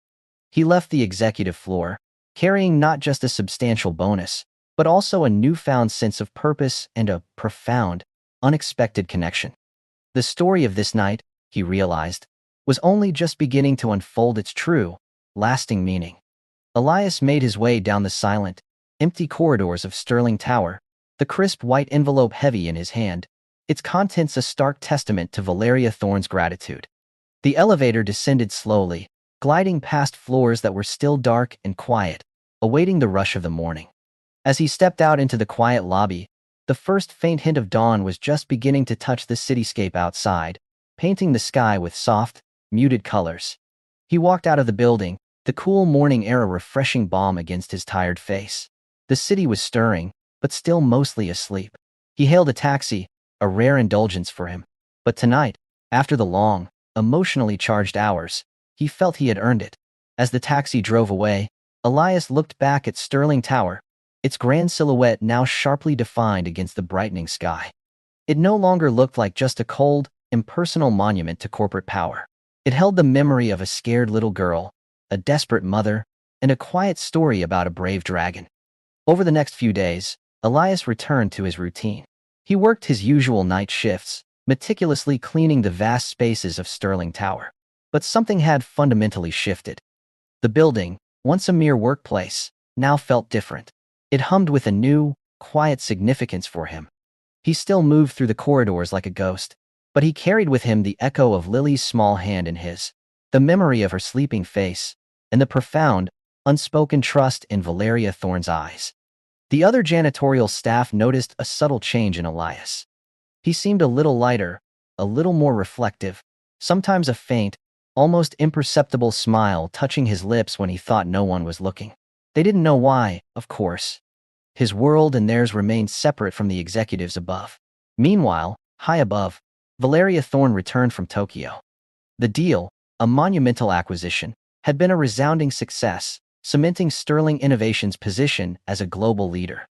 He left the executive floor, carrying not just a substantial bonus, but also a newfound sense of purpose and a profound, unexpected connection. The story of this night, he realized, was only just beginning to unfold its true, lasting meaning. Elias made his way down the silent, empty corridors of Sterling Tower, the crisp white envelope heavy in his hand, its contents a stark testament to Valeria Thorne's gratitude. The elevator descended slowly, gliding past floors that were still dark and quiet, awaiting the rush of the morning. As he stepped out into the quiet lobby, the first faint hint of dawn was just beginning to touch the cityscape outside, painting the sky with soft, muted colors. He walked out of the building, the cool morning air a refreshing balm against his tired face. The city was stirring, but still mostly asleep. He hailed a taxi, a rare indulgence for him. But tonight, after the long, emotionally charged hours, he felt he had earned it. As the taxi drove away, Elias looked back at Sterling Tower, its grand silhouette now sharply defined against the brightening sky. It no longer looked like just a cold, impersonal monument to corporate power. It held the memory of a scared little girl, a desperate mother, and a quiet story about a brave dragon. Over the next few days, Elias returned to his routine. He worked his usual night shifts, meticulously cleaning the vast spaces of Sterling Tower. But something had fundamentally shifted. The building, once a mere workplace, now felt different. It hummed with a new, quiet significance for him. He still moved through the corridors like a ghost, but he carried with him the echo of Lily's small hand in his, the memory of her sleeping face, and the profound, unspoken trust in Valeria Thorne's eyes. The other janitorial staff noticed a subtle change in Elias. He seemed a little lighter, a little more reflective, sometimes a faint, almost imperceptible smile touching his lips when he thought no one was looking. They didn't know why, of course. His world and theirs remained separate from the executives above. Meanwhile, high above, Valeria Thorne returned from Tokyo. The deal, a monumental acquisition, had been a resounding success, cementing Sterling Innovation's position as a global leader.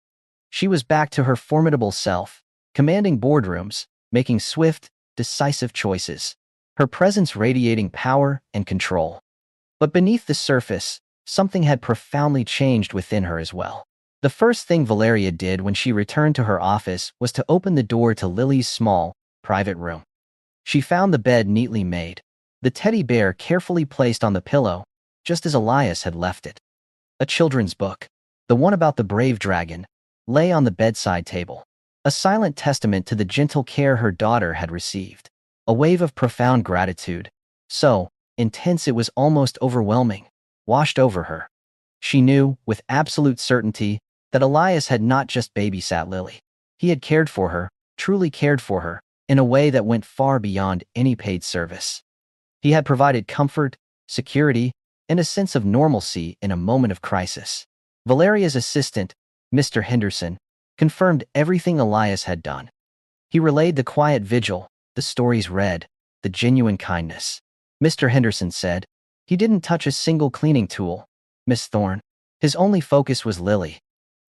She was back to her formidable self, commanding boardrooms, making swift, decisive choices, her presence radiating power and control. But beneath the surface, something had profoundly changed within her as well. The first thing Valeria did when she returned to her office was to open the door to Lily's small, private room. She found the bed neatly made, the teddy bear carefully placed on the pillow, just as Elias had left it. A children's book, the one about the brave dragon, lay on the bedside table, a silent testament to the gentle care her daughter had received. A wave of profound gratitude, so intense it was almost overwhelming, washed over her. She knew, with absolute certainty, that Elias had not just babysat Lily. He had cared for her, truly cared for her, in a way that went far beyond any paid service. He had provided comfort, security, and a sense of normalcy in a moment of crisis. Valeria's assistant, Mr. Henderson, confirmed everything Elias had done. He relayed the quiet vigil, the stories read, the genuine kindness. Mr. Henderson said, "He didn't touch a single cleaning tool, Miss Thorne. His only focus was Lily.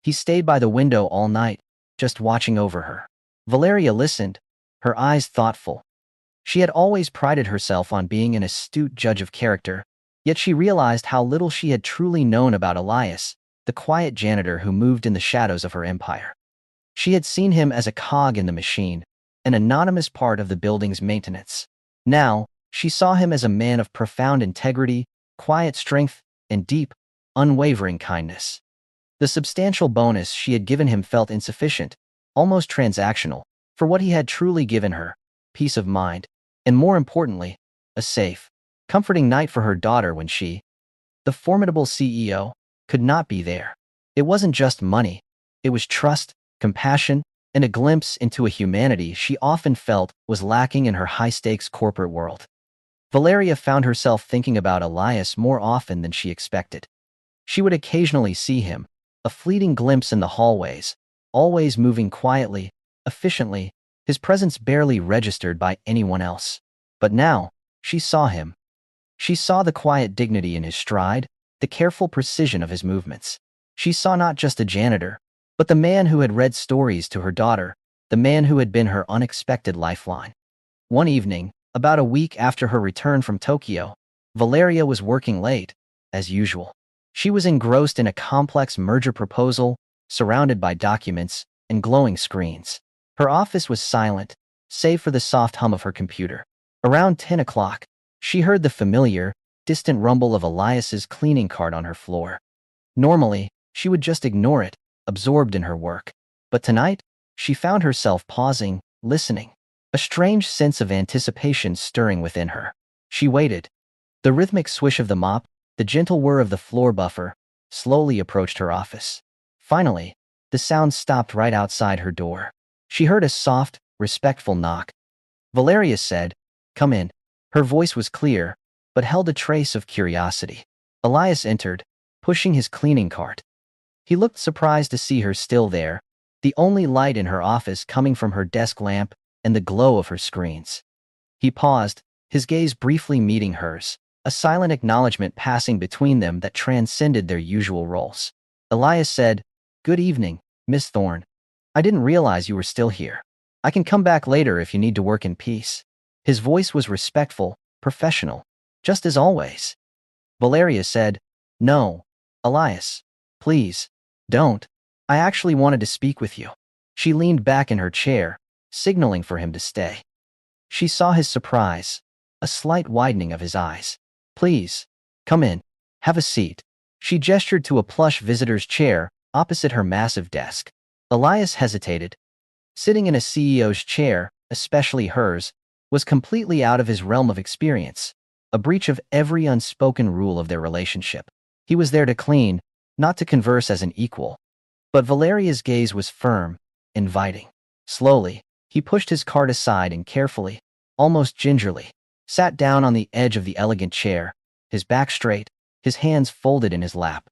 He stayed by the window all night, just watching over her. Valeria listened, her eyes thoughtful. She had always prided herself on being an astute judge of character, yet she realized how little she had truly known about Elias, the quiet janitor who moved in the shadows of her empire. She had seen him as a cog in the machine, an anonymous part of the building's maintenance. Now, she saw him as a man of profound integrity, quiet strength, and deep, unwavering kindness. The substantial bonus she had given him felt insufficient, almost transactional, for what he had truly given her: peace of mind, and more importantly, a safe, comforting night for her daughter when she, the formidable CEO, could not be there. It wasn't just money, it was trust, compassion, and a glimpse into a humanity she often felt was lacking in her high-stakes corporate world. Valeria found herself thinking about Elias more often than she expected. She would occasionally see him, a fleeting glimpse in the hallways, always moving quietly, efficiently, his presence barely registered by anyone else. But now, she saw him. She saw the quiet dignity in his stride, the careful precision of his movements. She saw not just a janitor, but the man who had read stories to her daughter, the man who had been her unexpected lifeline. One evening, about a week after her return from Tokyo, Valeria was working late, as usual. She was engrossed in a complex merger proposal, surrounded by documents and glowing screens. Her office was silent, save for the soft hum of her computer. Around 10 o'clock, she heard the familiar, distant rumble of Elias's cleaning cart on her floor. Normally, she would just ignore it, absorbed in her work. But tonight, she found herself pausing, listening, a strange sense of anticipation stirring within her. She waited. The rhythmic swish of the mop, the gentle whir of the floor buffer, slowly approached her office. Finally, the sound stopped right outside her door. She heard a soft, respectful knock. Valeria said, "Come in." Her voice was clear, but held a trace of curiosity. Elias entered, pushing his cleaning cart. He looked surprised to see her still there, the only light in her office coming from her desk lamp and the glow of her screens. He paused, his gaze briefly meeting hers, a silent acknowledgement passing between them that transcended their usual roles. Elias said, "Good evening, Miss Thorne. I didn't realize you were still here. I can come back later if you need to work in peace." His voice was respectful, professional, just as always. Valeria said, "No, Elias. Please, don't. I actually wanted to speak with you." She leaned back in her chair, signaling for him to stay. She saw his surprise, a slight widening of his eyes. "Please, come in. Have a seat." She gestured to a plush visitor's chair opposite her massive desk. Elias hesitated. Sitting in a CEO's chair, especially hers, was completely out of his realm of experience, a breach of every unspoken rule of their relationship. He was there to clean, not to converse as an equal. But Valeria's gaze was firm, inviting. Slowly, he pushed his cart aside and carefully, almost gingerly, sat down on the edge of the elegant chair, his back straight, his hands folded in his lap.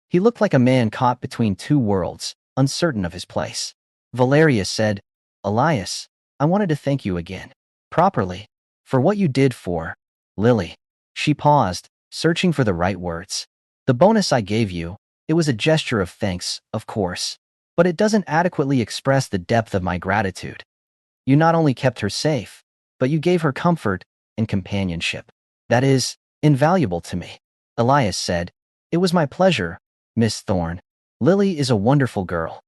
He looked like a man caught between two worlds, uncertain of his place. Valeria said, "Elias, I wanted to thank you again, properly, for what you did for Lily." She paused, searching for the right words. "The bonus I gave you, it was a gesture of thanks, of course, but it doesn't adequately express the depth of my gratitude. You not only kept her safe, but you gave her comfort and companionship. That is invaluable to me." Elias said, "It was my pleasure, Miss Thorne. Lily is a wonderful girl.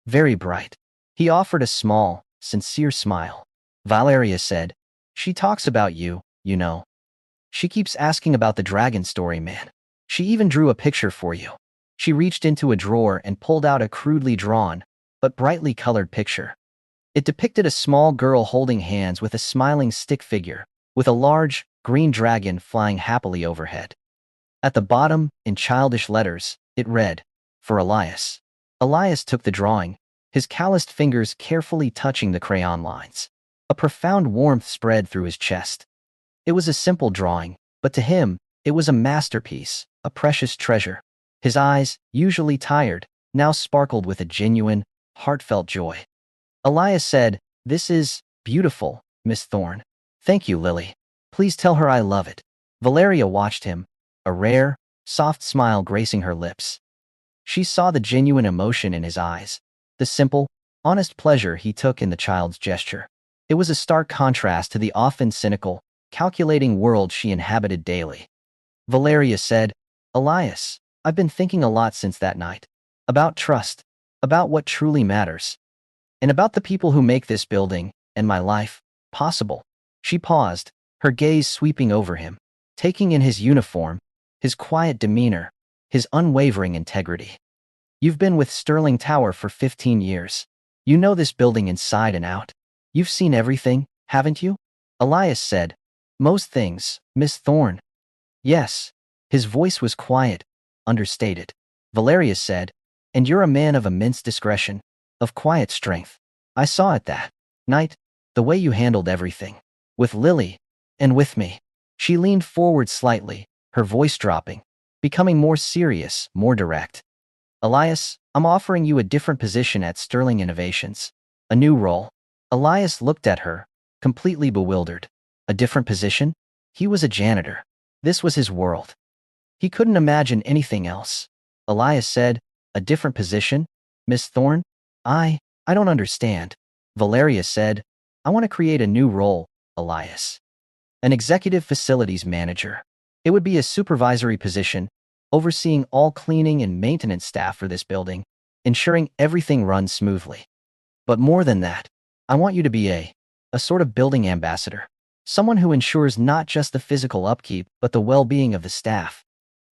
Very bright." He offered a small, sincere smile. Valeria said, "She talks about you, you know. She keeps asking about the dragon story, man. She even drew a picture for you." She reached into a drawer and pulled out a crudely drawn, but brightly colored picture. It depicted a small girl holding hands with a smiling stick figure, with a large, green dragon flying happily overhead. At the bottom, in childish letters, it read, "For Elias." Elias took the drawing, his calloused fingers carefully touching the crayon lines. A profound warmth spread through his chest. It was a simple drawing, but to him, it was a masterpiece, a precious treasure. His eyes, usually tired, now sparkled with a genuine, heartfelt joy. Elias said, "This is beautiful, Miss Thorne. Thank you, Lily. Please tell her I love it." Valeria watched him, a rare, soft smile gracing her lips. She saw the genuine emotion in his eyes, the simple, honest pleasure he took in the child's gesture. It was a stark contrast to the often cynical, calculating world she inhabited daily. Valeria said, "Elias, I've been thinking a lot since that night. About trust, about what truly matters, and about the people who make this building, and my life, possible." She paused, her gaze sweeping over him, taking in his uniform, his quiet demeanor, his unwavering integrity. "You've been with Sterling Tower for 15 years. You know this building inside and out. You've seen everything, haven't you?" Elias said, "Most things, Miss Thorne." "Yes." His voice was quiet, understated. Valeria said, "And you're a man of immense discretion, of quiet strength. I saw it that night, the way you handled everything. With Lily, and with me." She leaned forward slightly, her voice dropping, becoming more serious, more direct. "Elias, I'm offering you a different position at Sterling Innovations. A new role." Elias looked at her, completely bewildered. A different position? He was a janitor. This was his world. He couldn't imagine anything else. Elias said, "A different position? Miss Thorne? I don't understand." Valeria said, "I want to create a new role, Elias. An executive facilities manager. It would be a supervisory position, overseeing all cleaning and maintenance staff for this building, ensuring everything runs smoothly. But more than that, I want you to be a sort of building ambassador. Someone who ensures not just the physical upkeep, but the well-being of the staff.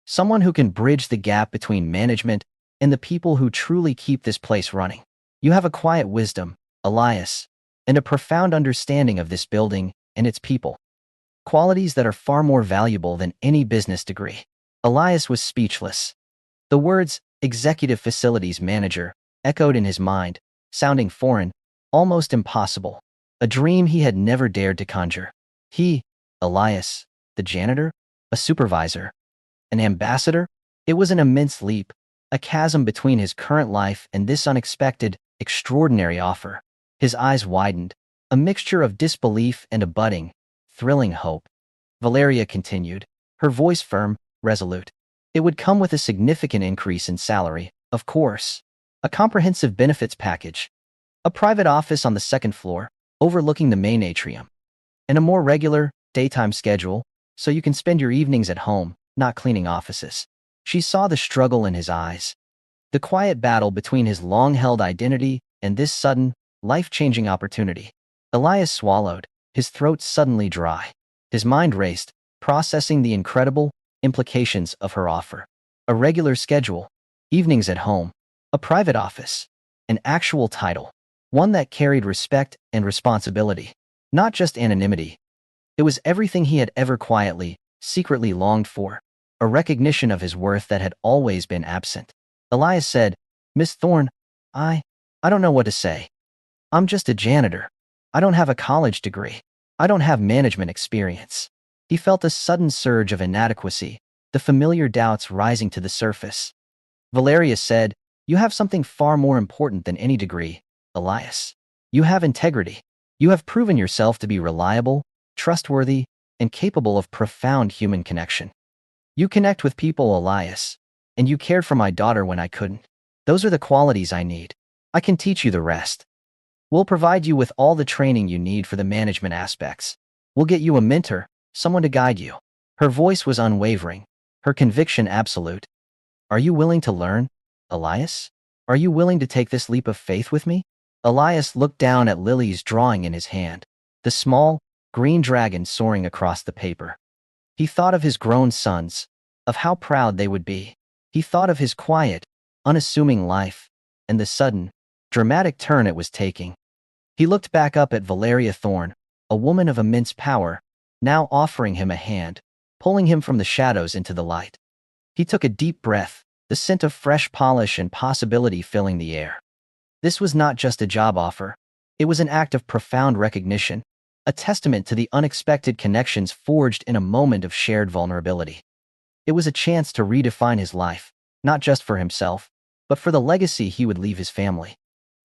Someone who can bridge the gap between management and the people who truly keep this place running. You have a quiet wisdom, Elias, and a profound understanding of this building and its people. Qualities that are far more valuable than any business degree." Elias was speechless. The words, executive facilities manager, echoed in his mind, sounding foreign, almost impossible. A dream he had never dared to conjure. He, Elias, the janitor, a supervisor, an ambassador? It was an immense leap, a chasm between his current life and this unexpected, extraordinary offer. His eyes widened, a mixture of disbelief and a budding, thrilling hope. Valeria continued, her voice firm, resolute. "It would come with a significant increase in salary, of course. A comprehensive benefits package. A private office on the second floor, overlooking the main atrium. And a more regular, daytime schedule, so you can spend your evenings at home, not cleaning offices." She saw the struggle in his eyes, the quiet battle between his long-held identity and this sudden, life-changing opportunity. Elias swallowed, his throat suddenly dry. His mind raced, processing the incredible implications of her offer. A regular schedule, evenings at home, a private office, an actual title, one that carried respect and responsibility, not just anonymity. It was everything he had ever quietly, secretly longed for, a recognition of his worth that had always been absent. Elias said, "Miss Thorne, I don't know what to say. I'm just a janitor. I don't have a college degree. I don't have management experience." He felt a sudden surge of inadequacy, the familiar doubts rising to the surface. Valeria said, "You have something far more important than any degree, Elias. You have integrity. You have proven yourself to be reliable, trustworthy, and capable of profound human connection. You connect with people, Elias, and you cared for my daughter when I couldn't. Those are the qualities I need. I can teach you the rest. We'll provide you with all the training you need for the management aspects. We'll get you a mentor, someone to guide you." Her voice was unwavering, her conviction absolute. "Are you willing to learn, Elias? Are you willing to take this leap of faith with me?" Elias looked down at Lily's drawing in his hand, the small, green dragon soaring across the paper. He thought of his grown sons, of how proud they would be. He thought of his quiet, unassuming life, and the sudden, dramatic turn it was taking. He looked back up at Valeria Thorne, a woman of immense power, now offering him a hand, pulling him from the shadows into the light. He took a deep breath, the scent of fresh polish and possibility filling the air. This was not just a job offer. It was an act of profound recognition, a testament to the unexpected connections forged in a moment of shared vulnerability. It was a chance to redefine his life, not just for himself, but for the legacy he would leave his family.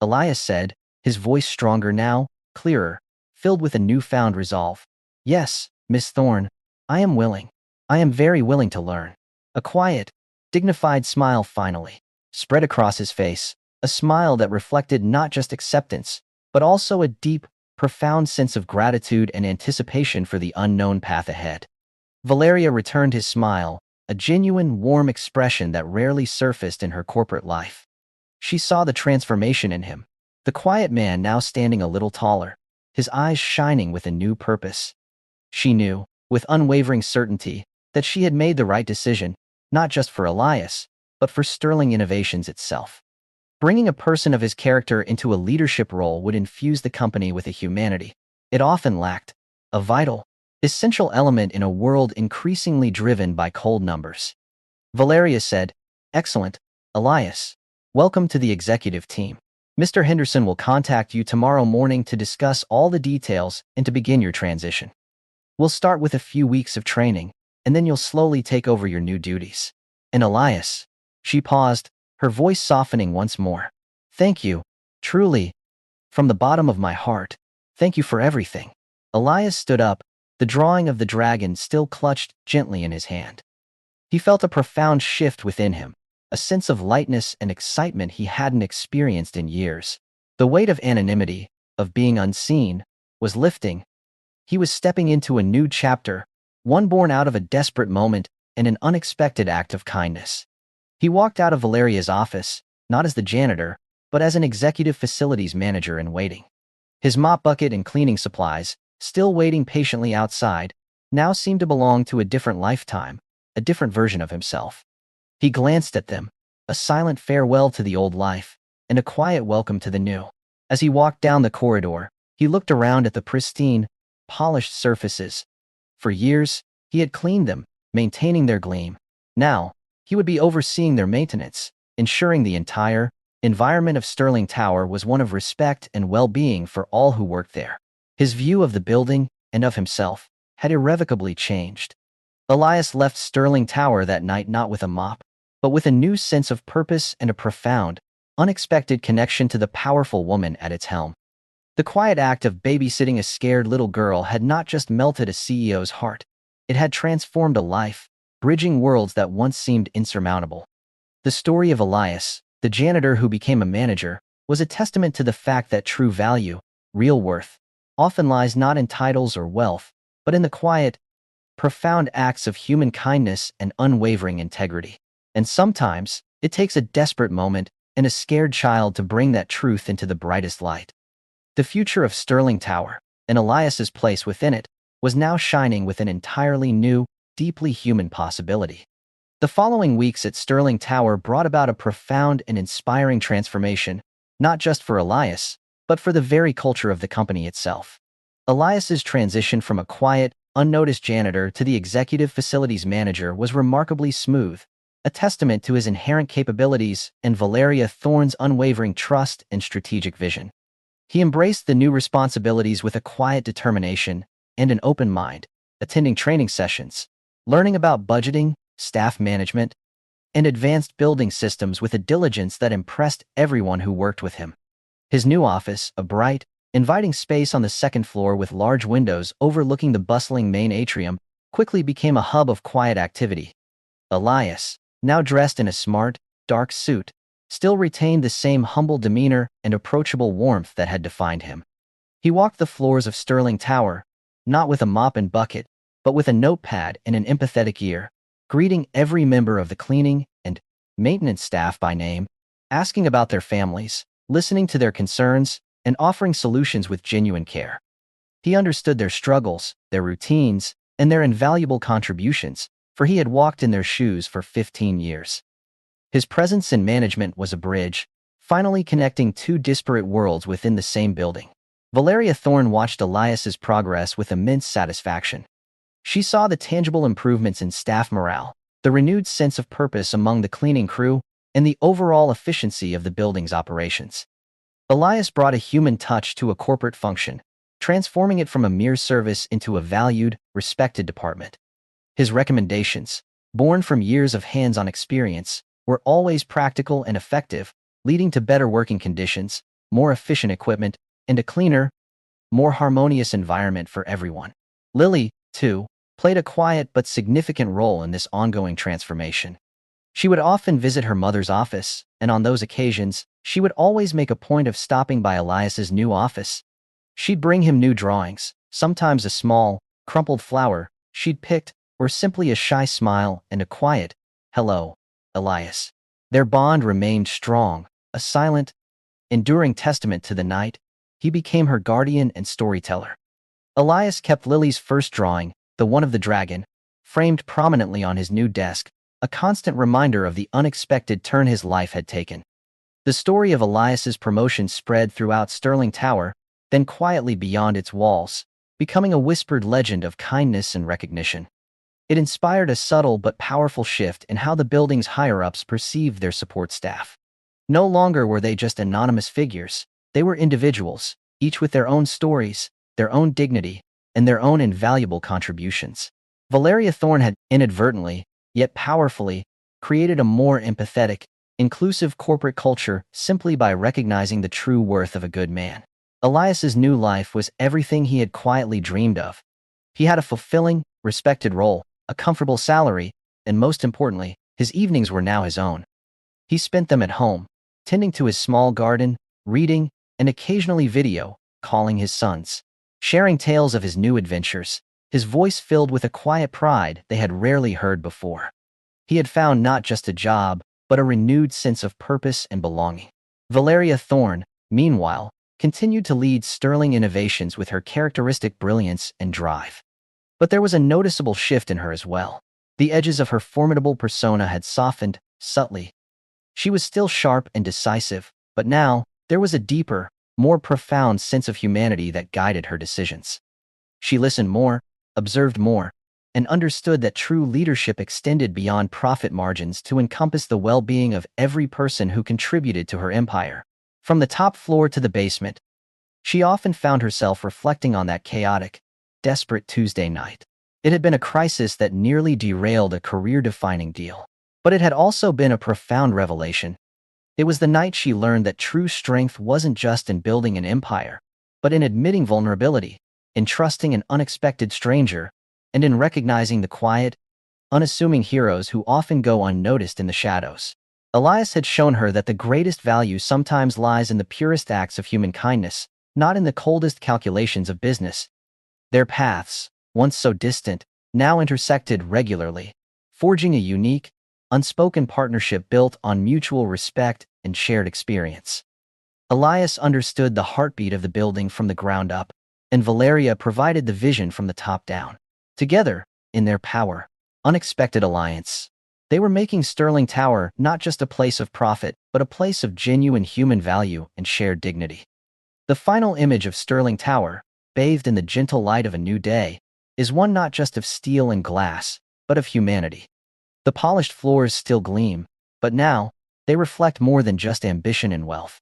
Elias said, his voice stronger now, clearer, filled with a newfound resolve. "Yes, Miss Thorne, I am willing. I am very willing to learn." A quiet, dignified smile finally. spread across his face, a smile that reflected not just acceptance, but also a deep, profound sense of gratitude and anticipation for the unknown path ahead. Valeria returned his smile, a genuine, warm expression that rarely surfaced in her corporate life. She saw the transformation in him, the quiet man now standing a little taller, his eyes shining with a new purpose. She knew, with unwavering certainty, that she had made the right decision, not just for Elias, but for Sterling Innovations itself. Bringing a person of his character into a leadership role would infuse the company with a humanity it often lacked, a vital, essential element in a world increasingly driven by cold numbers. Valeria said, "Excellent, Elias. Welcome to the executive team. Mr. Henderson will contact you tomorrow morning to discuss all the details and to begin your transition. We'll start with a few weeks of training, and then you'll slowly take over your new duties." And Elias, she paused, her voice softening once more. "Thank you, truly, from the bottom of my heart, thank you for everything." Elias stood up, the drawing of the dragon still clutched gently in his hand. He felt a profound shift within him, a sense of lightness and excitement he hadn't experienced in years. The weight of anonymity, of being unseen, was lifting. He was stepping into a new chapter, one born out of a desperate moment and an unexpected act of kindness. He walked out of Valeria's office, not as the janitor, but as an executive facilities manager in waiting. His mop bucket and cleaning supplies, still waiting patiently outside, now seemed to belong to a different lifetime, a different version of himself. He glanced at them, a silent farewell to the old life, and a quiet welcome to the new. As he walked down the corridor, he looked around at the pristine, polished surfaces. For years, he had cleaned them, maintaining their gleam. Now, he would be overseeing their maintenance, ensuring the entire environment of Sterling Tower was one of respect and well-being for all who worked there. His view of the building, and of himself, had irrevocably changed. Elias left Sterling Tower that night not with a mop, but with a new sense of purpose and a profound, unexpected connection to the powerful woman at its helm. The quiet act of babysitting a scared little girl had not just melted a CEO's heart, it had transformed a life, bridging worlds that once seemed insurmountable. The story of Elias, the janitor who became a manager, was a testament to the fact that true value, real worth, often lies not in titles or wealth, but in the quiet, profound acts of human kindness and unwavering integrity. And sometimes, it takes a desperate moment and a scared child to bring that truth into the brightest light. The future of Sterling Tower, and Elias's place within it, was now shining with an entirely new, deeply human possibility. The following weeks at Sterling Tower brought about a profound and inspiring transformation, not just for Elias, but for the very culture of the company itself. Elias's transition from a quiet, unnoticed janitor to the executive facilities manager was remarkably smooth, a testament to his inherent capabilities and Valeria Thorne's unwavering trust and strategic vision. He embraced the new responsibilities with a quiet determination and an open mind, attending training sessions, learning about budgeting, staff management, and advanced building systems with a diligence that impressed everyone who worked with him. His new office, a bright, inviting space on the second floor with large windows overlooking the bustling main atrium, quickly became a hub of quiet activity. Elias, now dressed in a smart, dark suit, still retained the same humble demeanor and approachable warmth that had defined him. He walked the floors of Sterling Tower, not with a mop and bucket, but with a notepad and an empathetic ear, greeting every member of the cleaning and maintenance staff by name, asking about their families, listening to their concerns, and offering solutions with genuine care. He understood their struggles, their routines, and their invaluable contributions, for he had walked in their shoes for 15 years. His presence in management was a bridge, finally connecting two disparate worlds within the same building. Valeria Thorne watched Elias's progress with immense satisfaction. She saw the tangible improvements in staff morale, the renewed sense of purpose among the cleaning crew, and the overall efficiency of the building's operations. Elias brought a human touch to a corporate function, transforming it from a mere service into a valued, respected department. His recommendations, born from years of hands-on experience, were always practical and effective, leading to better working conditions, more efficient equipment, and a cleaner, more harmonious environment for everyone. Lily, too, played a quiet but significant role in this ongoing transformation. She would often visit her mother's office, and on those occasions, she would always make a point of stopping by Elias's new office. She'd bring him new drawings, sometimes a small, crumpled flower she'd picked, or simply a shy smile and a quiet, "Hello, Elias." Their bond remained strong, a silent, enduring testament to the night. He became her guardian and storyteller. Elias kept Lily's first drawing, the one of the dragon, framed prominently on his new desk, a constant reminder of the unexpected turn his life had taken. The story of Elias's promotion spread throughout Sterling Tower, then quietly beyond its walls, becoming a whispered legend of kindness and recognition. It inspired a subtle but powerful shift in how the building's higher-ups perceived their support staff. No longer were they just anonymous figures, they were individuals, each with their own stories, their own dignity, and their own invaluable contributions. Valeria Thorne had inadvertently, yet powerfully, created a more empathetic, inclusive corporate culture simply by recognizing the true worth of a good man. Elias's new life was everything he had quietly dreamed of. He had a fulfilling, respected role, a comfortable salary, and most importantly, his evenings were now his own. He spent them at home, tending to his small garden, reading, and occasionally video calling his sons, sharing tales of his new adventures, his voice filled with a quiet pride they had rarely heard before. He had found not just a job, but a renewed sense of purpose and belonging. Valeria Thorne, meanwhile, continued to lead Sterling Innovations with her characteristic brilliance and drive. But there was a noticeable shift in her as well. The edges of her formidable persona had softened, subtly. She was still sharp and decisive, but now, there was a deeper, more profound sense of humanity that guided her decisions. She listened more, observed more, and understood that true leadership extended beyond profit margins to encompass the well-being of every person who contributed to her empire. From the top floor to the basement, she often found herself reflecting on that chaotic, desperate Tuesday night. It had been a crisis that nearly derailed a career-defining deal. But it had also been a profound revelation. It was the night she learned that true strength wasn't just in building an empire, but in admitting vulnerability, in trusting an unexpected stranger, and in recognizing the quiet, unassuming heroes who often go unnoticed in the shadows. Elias had shown her that the greatest value sometimes lies in the purest acts of human kindness, not in the coldest calculations of business. Their paths, once so distant, now intersected regularly, forging a unique, unspoken partnership built on mutual respect and shared experience. Elias understood the heartbeat of the building from the ground up, and Valeria provided the vision from the top down. Together, in their power, unexpected alliance, they were making Sterling Tower not just a place of profit, but a place of genuine human value and shared dignity. The final image of Sterling Tower, bathed in the gentle light of a new day, is one not just of steel and glass, but of humanity. The polished floors still gleam, but now, they reflect more than just ambition and wealth.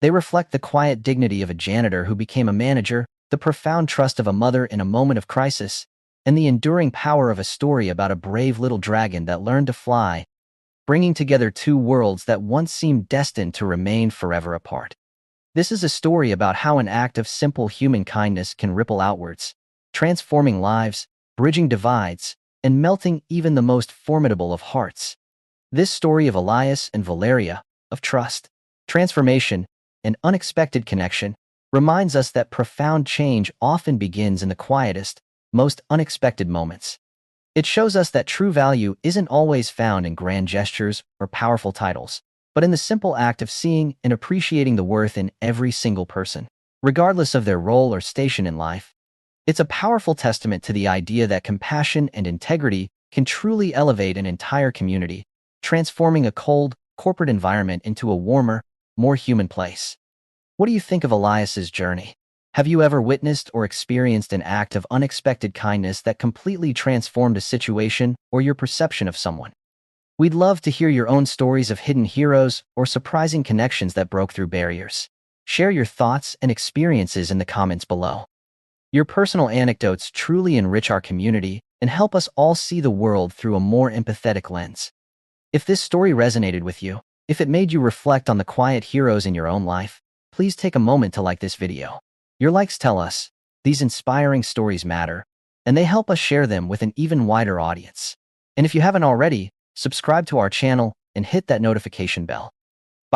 They reflect the quiet dignity of a janitor who became a manager, the profound trust of a mother in a moment of crisis, and the enduring power of a story about a brave little dragon that learned to fly, bringing together two worlds that once seemed destined to remain forever apart. This is a story about how an act of simple human kindness can ripple outwards, transforming lives, bridging divides, and melting even the most formidable of hearts. This story of Elias and Valeria, of trust, transformation, and unexpected connection, reminds us that profound change often begins in the quietest, most unexpected moments. It shows us that true value isn't always found in grand gestures or powerful titles, but in the simple act of seeing and appreciating the worth in every single person, regardless of their role or station in life. It's a powerful testament to the idea that compassion and integrity can truly elevate an entire community, transforming a cold, corporate environment into a warmer, more human place. What do you think of Elias's journey? Have you ever witnessed or experienced an act of unexpected kindness that completely transformed a situation or your perception of someone? We'd love to hear your own stories of hidden heroes or surprising connections that broke through barriers. Share your thoughts and experiences in the comments below. Your personal anecdotes truly enrich our community and help us all see the world through a more empathetic lens. If this story resonated with you, if it made you reflect on the quiet heroes in your own life, please take a moment to like this video. Your likes tell us these inspiring stories matter, and they help us share them with an even wider audience. And if you haven't already, subscribe to our channel and hit that notification bell.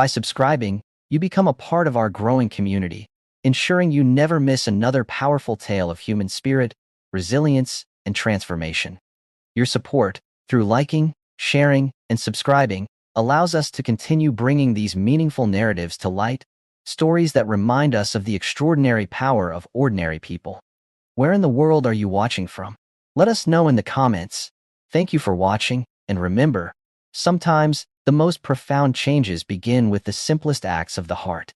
By subscribing, you become a part of our growing community, ensuring you never miss another powerful tale of human spirit, resilience, and transformation. Your support, through liking, sharing, and subscribing, allows us to continue bringing these meaningful narratives to light, stories that remind us of the extraordinary power of ordinary people. Where in the world are you watching from? Let us know in the comments. Thank you for watching, and remember, sometimes the most profound changes begin with the simplest acts of the heart.